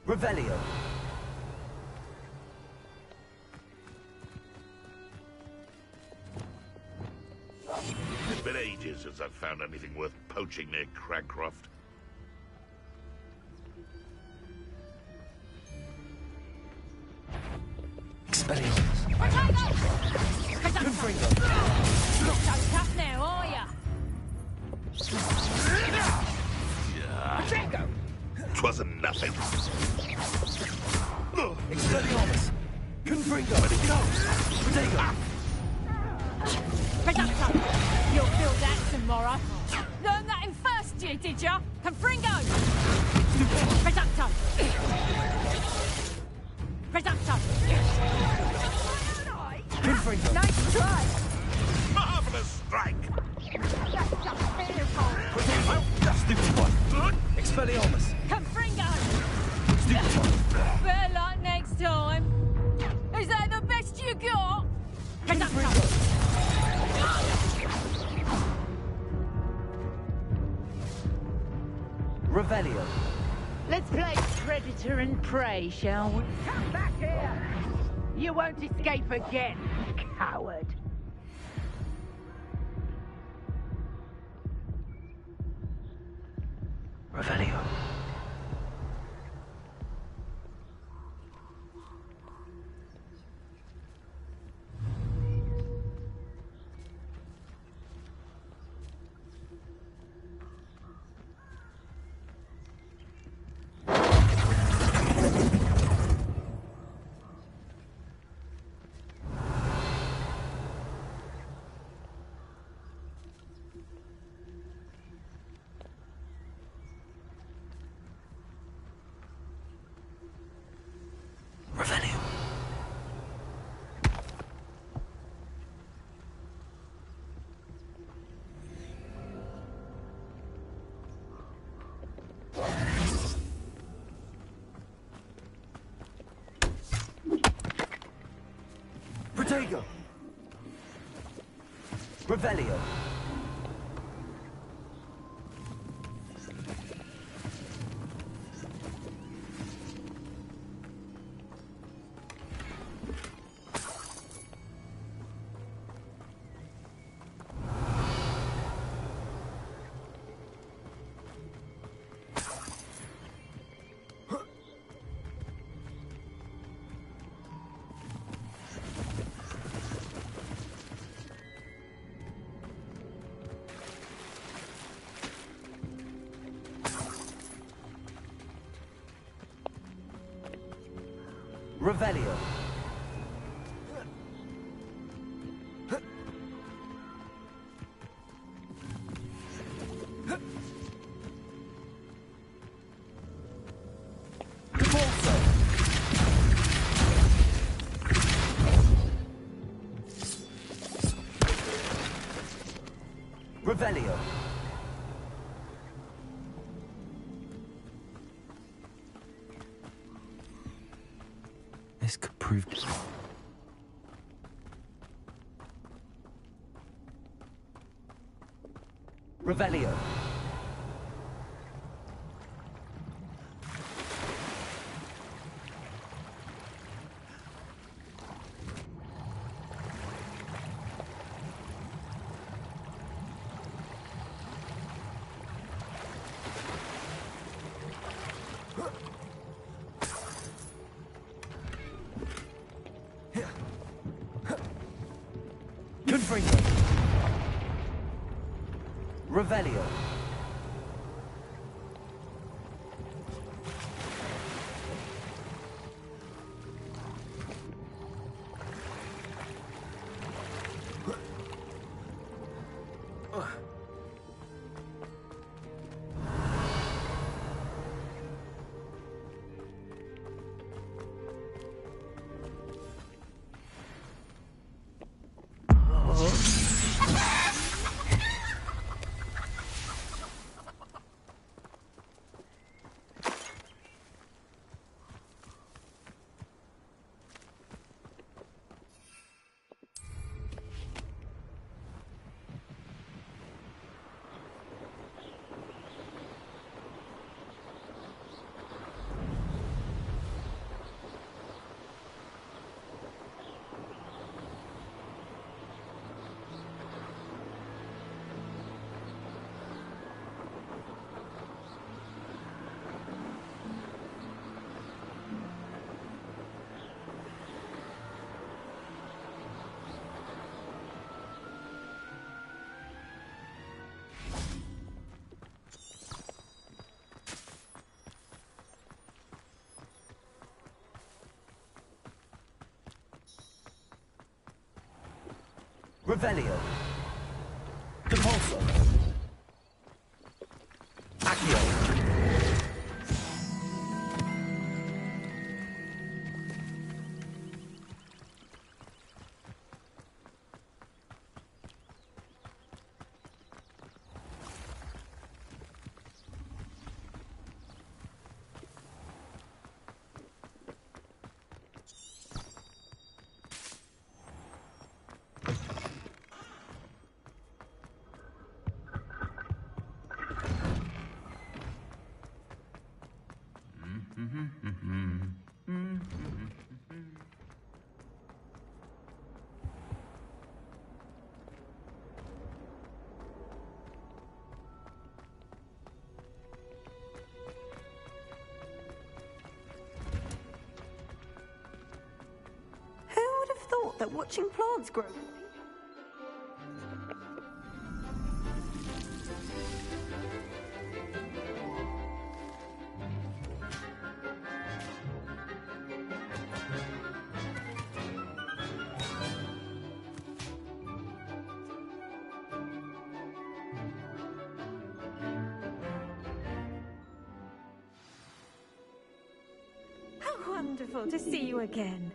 Revelio! It's been ages since I've found anything worth poaching near Cragcroft. Expelliarmus! Confringo! Not so tough now, are ya? Yeah. 'Twasn't nothing. Expelliarmus! Confringo! Protego! Conductor. You'll feel that tomorrow. Learn that in first year, did ya? Confringo. Conductor. Conductor. Confringo! Nice try. Marvelous strike. Stupid one! Expelliarmus! Confringo. Stupid one! Better luck next time. Is that the best you got? Conductor. Revelio! Let's play predator and prey, shall we? Come back here! You won't escape again, coward. Revelio! Revelio! Protego! Revelio! Revelio. Revelio. This could prove... Revelio. Confringo. Revelio. Revelio. Compulso. Accio. That watching plants grow. How wonderful to see you again.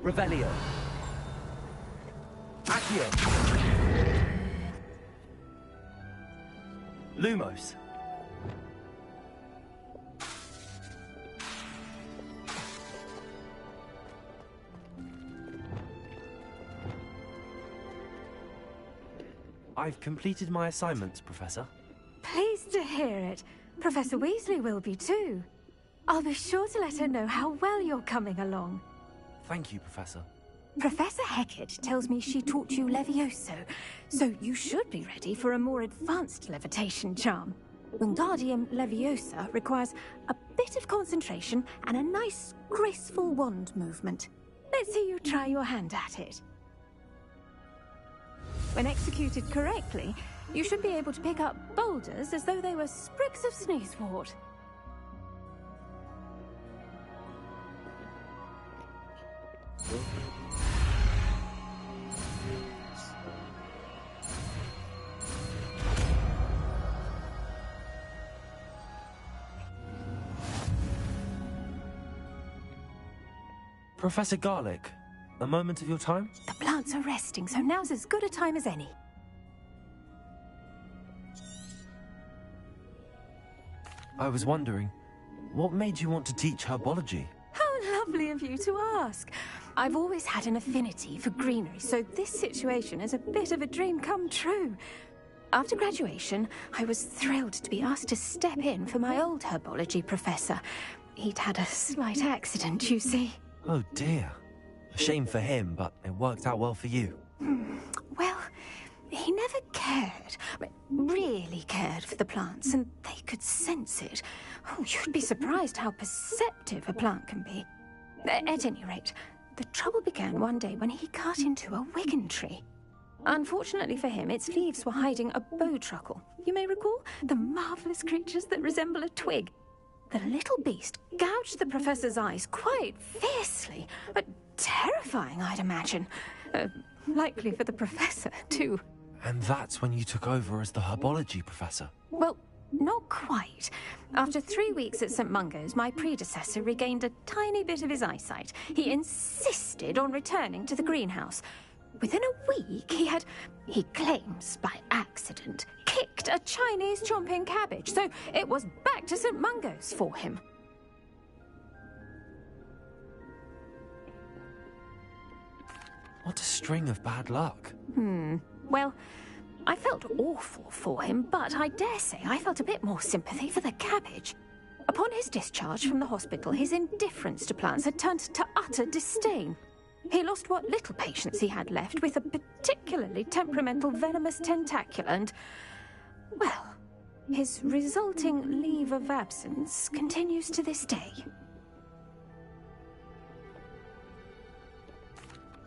Revelio. Accio. Lumos. I've completed my assignments, Professor. Pleased to hear it. Professor Weasley will be too. I'll be sure to let her know how well you're coming along. Thank you, Professor. Professor Hecat tells me she taught you Levioso, so you should be ready for a more advanced levitation charm. Wingardium Leviosa requires a bit of concentration and a nice, graceful wand movement. Let's see you try your hand at it. When executed correctly, you should be able to pick up boulders as though they were sprigs of sneezewort. Professor Garlick, a moment of your time? The plants are resting, so now's as good a time as any. I was wondering, what made you want to teach herbology? How lovely of you to ask. I've always had an affinity for greenery, so this situation is a bit of a dream come true. After graduation, I was thrilled to be asked to step in for my old herbology professor. He'd had a slight accident, you see. Oh dear. A shame for him, but it worked out well for you. Well, he never cared, really cared for the plants, and they could sense it. Oh, you'd be surprised how perceptive a plant can be. At any rate, the trouble began one day when he cut into a Wigan tree. Unfortunately for him, its leaves were hiding a bowtruckle. You may recall the marvellous creatures that resemble a twig. The little beast gouged the professor's eyes quite fiercely, but terrifying, I'd imagine. Likely for the professor, too. And that's when you took over as the herbology professor? Well, not quite. After 3 weeks at St. Mungo's, my predecessor regained a tiny bit of his eyesight. He insisted on returning to the greenhouse. Within a week, he claims by accident, kicked a Chinese chomping cabbage, so it was back to St. Mungo's for him. What a string of bad luck. Well, I felt awful for him, but I dare say I felt a bit more sympathy for the cabbage. Upon his discharge from the hospital, his indifference to plants had turned to utter disdain. He lost what little patience he had left with a particularly temperamental venomous tentacula and, well, his resulting leave of absence continues to this day.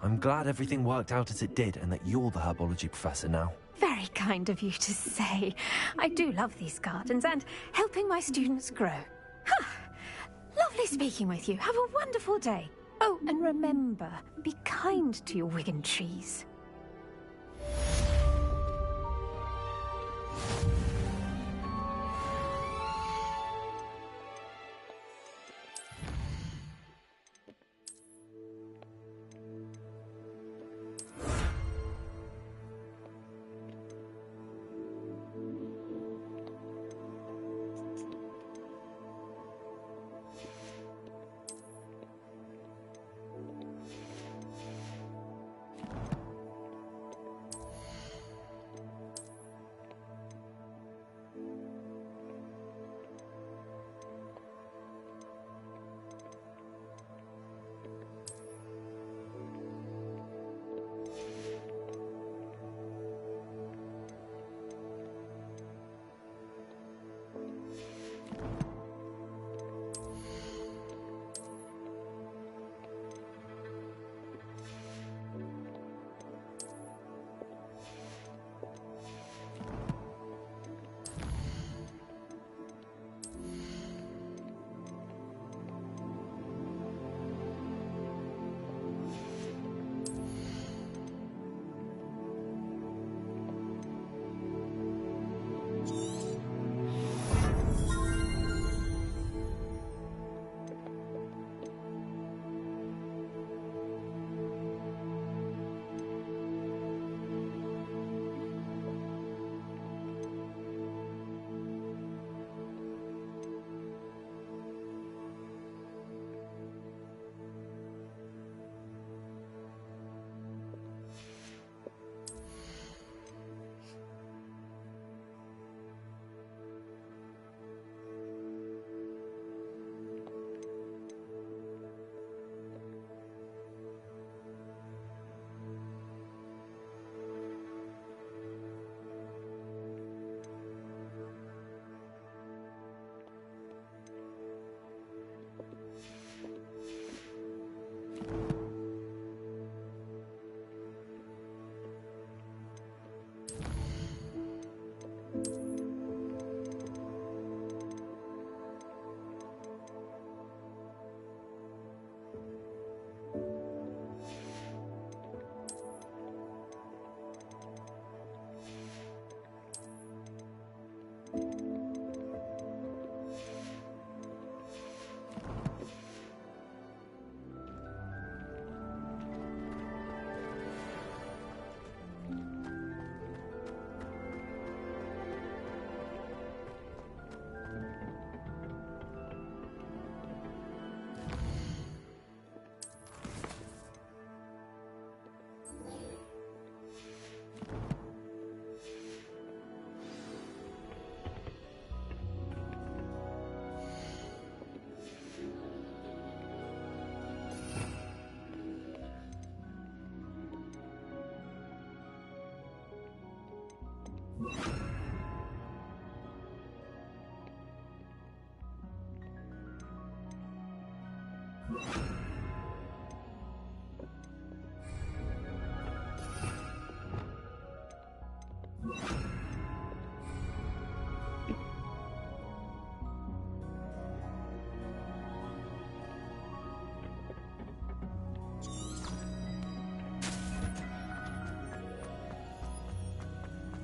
I'm glad everything worked out as it did and that you're the herbology professor now. Very kind of you to say. I do love these gardens and helping my students grow. Lovely speaking with you. Have a wonderful day. Oh, and remember, be kind to your Wigan trees.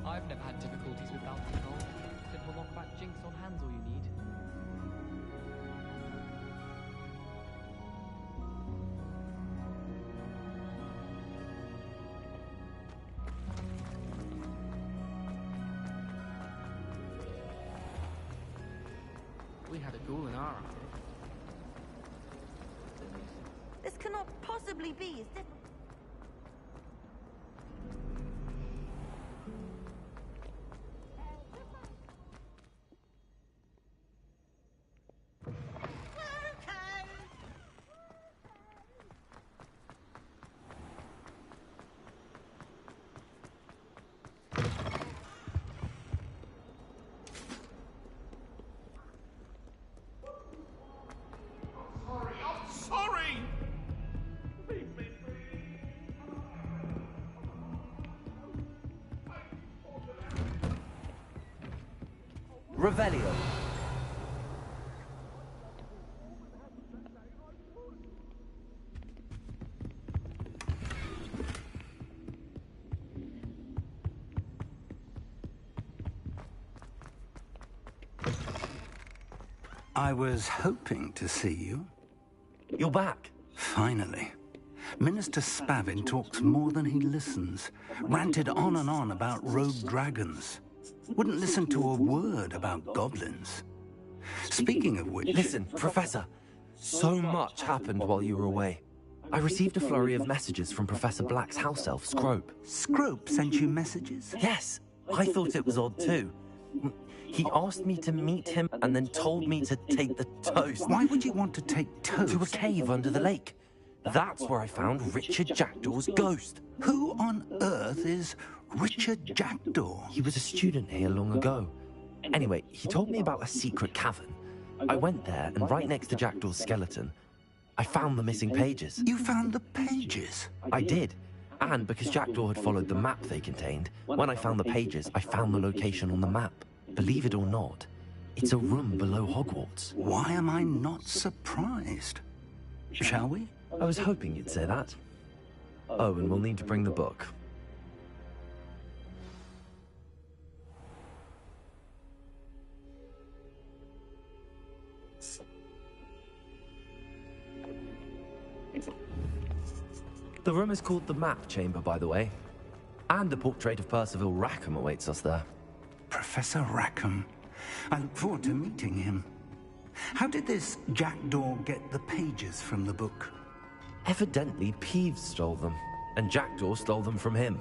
I've never had difficulties with bounty gold. Simple knockback jinx on hand's all you need. We had a ghoul in our attic. This cannot possibly be, is this? I'm sorry! Leave me be. Revelio. I was hoping to see you. You're back. Finally. Minister Spavin talks more than he listens. Ranted on and on about rogue dragons. Wouldn't listen to a word about goblins. Speaking of which... Listen, Professor. So much happened while you were away. I received a flurry of messages from Professor Black's house elf, Scrope. Scrope sent you messages? Yes. I thought it was odd too. He asked me to meet him and then told me to take the toast. Why would you want to take toast? To a cave under the lake. That's where I found Richard Jackdaw's ghost. Who on earth is Richard Jackdaw? He was a student here long ago. Anyway, he told me about a secret cavern. I went there, and right next to Jackdaw's skeleton, I found the missing pages. You found the pages? I did. And because Jackdaw had followed the map they contained, when I found the pages, I found the location on the map. Believe it or not, it's a room below Hogwarts. Why am I not surprised? Shall we? I was hoping you'd say that. Oh, and we'll need to bring the book. The room is called the Map Chamber, by the way. And the portrait of Percival Rackham awaits us there. Professor Rackham. I look forward to meeting him. How did this Jackdaw get the pages from the book? Evidently, Peeves stole them, and Jackdaw stole them from him.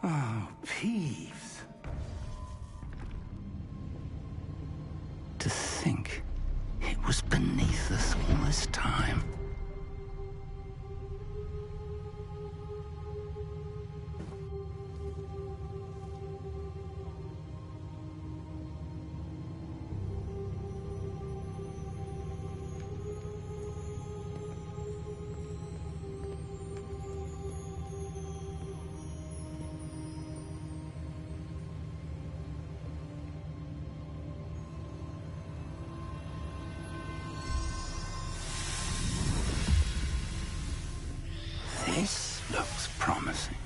Oh, Peeves. To think it was beneath us all this time. This looks promising.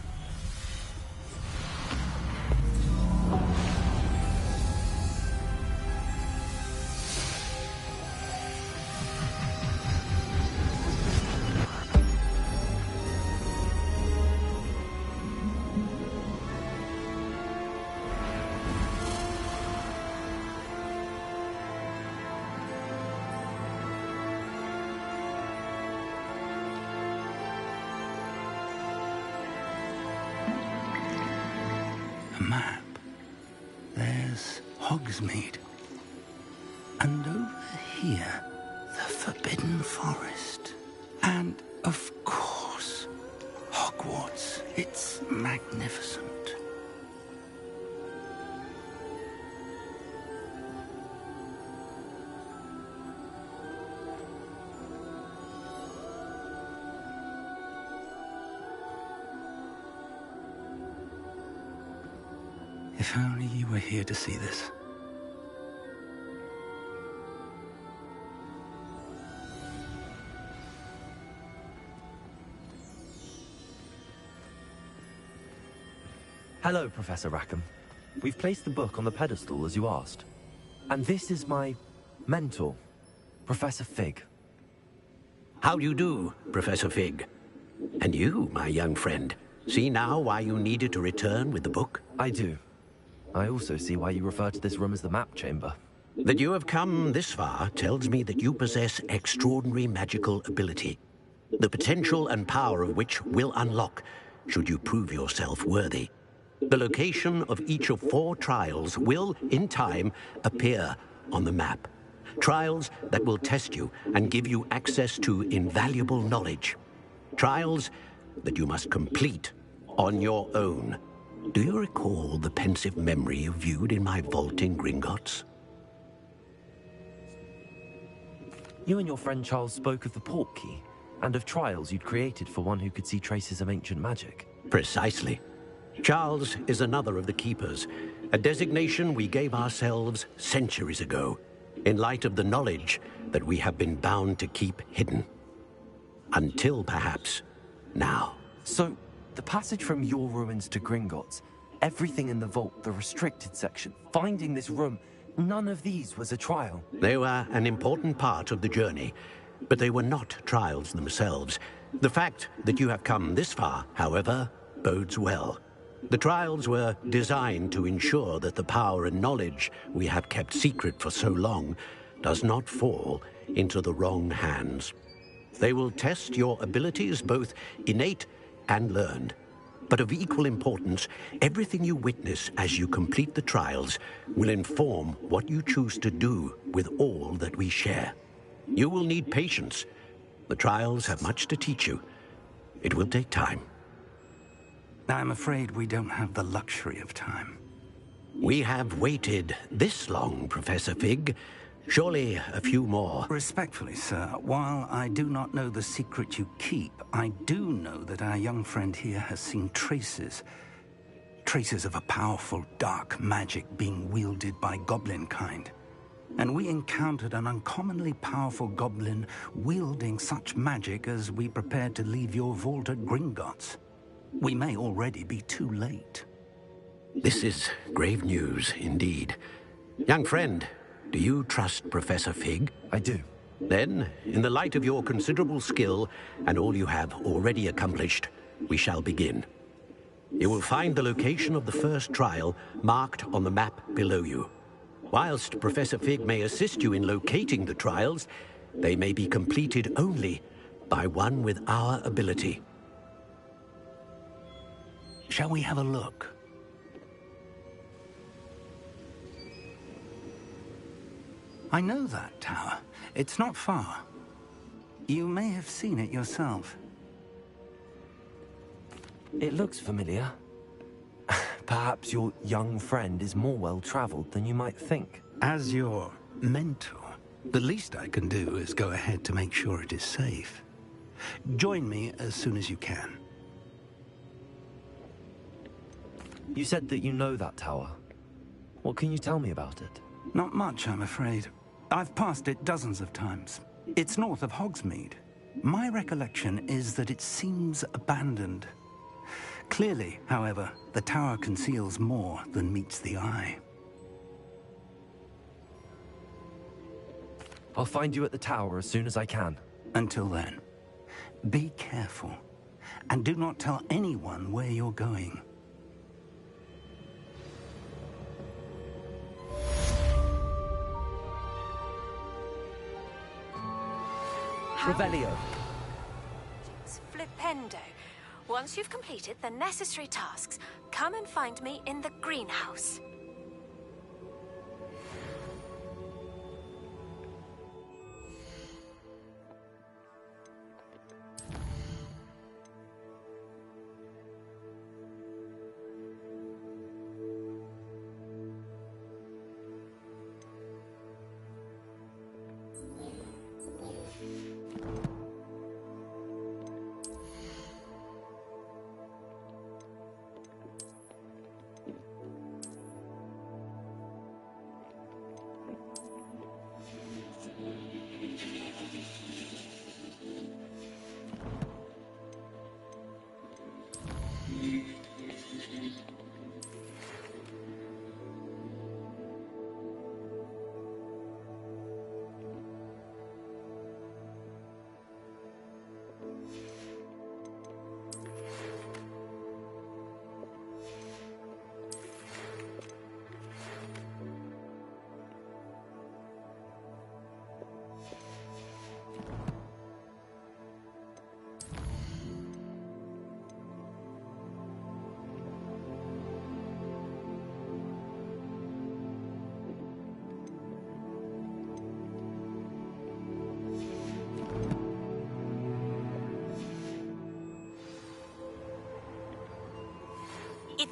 Map. There's Hogsmeade. And over here, the Forbidden Forest. And, of course, Hogwarts. It's magnificent. If only you were here to see this. Hello, Professor Rackham. We've placed the book on the pedestal as you asked. And this is my mentor, Professor Fig. How do you do, Professor Fig? And you, my young friend, see now why you needed to return with the book? I do. I also see why you refer to this room as the map chamber. That you have come this far tells me that you possess extraordinary magical ability, the potential and power of which will unlock should you prove yourself worthy. The location of each of 4 trials will, in time, appear on the map. Trials that will test you and give you access to invaluable knowledge. Trials that you must complete on your own. Do you recall the pensive memory you viewed in my vault in Gringotts? You and your friend Charles spoke of the port key, and of trials you'd created for one who could see traces of ancient magic. Precisely. Charles is another of the Keepers, a designation we gave ourselves centuries ago, in light of the knowledge that we have been bound to keep hidden. Until, perhaps, now. So, the passage from your ruins to Gringotts, everything in the vault, the restricted section, finding this room, none of these was a trial. They were an important part of the journey, but they were not trials themselves. The fact that you have come this far, however, bodes well. The trials were designed to ensure that the power and knowledge we have kept secret for so long does not fall into the wrong hands. They will test your abilities, both innate and learned. But of equal importance, everything you witness as you complete the trials will inform what you choose to do with all that we share. You will need patience. The trials have much to teach you. It will take time. I'm afraid we don't have the luxury of time. We have waited this long, Professor Fig. Surely a few more. Respectfully, sir, while I do not know the secret you keep, I do know that our young friend here has seen traces of a powerful dark magic being wielded by goblin kind. And we encountered an uncommonly powerful goblin wielding such magic as we prepared to leave your vault at Gringotts. We may already be too late. This is grave news, indeed. Young friend, do you trust Professor Fig? I do. Then, in the light of your considerable skill and all you have already accomplished, we shall begin. You will find the location of the first trial marked on the map below you. Whilst Professor Fig may assist you in locating the trials, they may be completed only by one with our ability. Shall we have a look? I know that tower. It's not far. You may have seen it yourself. It looks familiar. Perhaps your young friend is more well-traveled than you might think. As your mentor, the least I can do is go ahead to make sure it is safe. Join me as soon as you can. You said that you know that tower. What can you tell me about it? Not much, I'm afraid. I've passed it dozens of times. It's north of Hogsmeade. My recollection is that it seems abandoned. Clearly, however, the tower conceals more than meets the eye. I'll find you at the tower as soon as I can. Until then, be careful, and do not tell anyone where you're going. Revelio. Flipendo. Once you've completed the necessary tasks, come and find me in the greenhouse.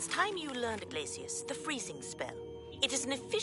It's time you learned, Glacius, the freezing spell. It is an efficient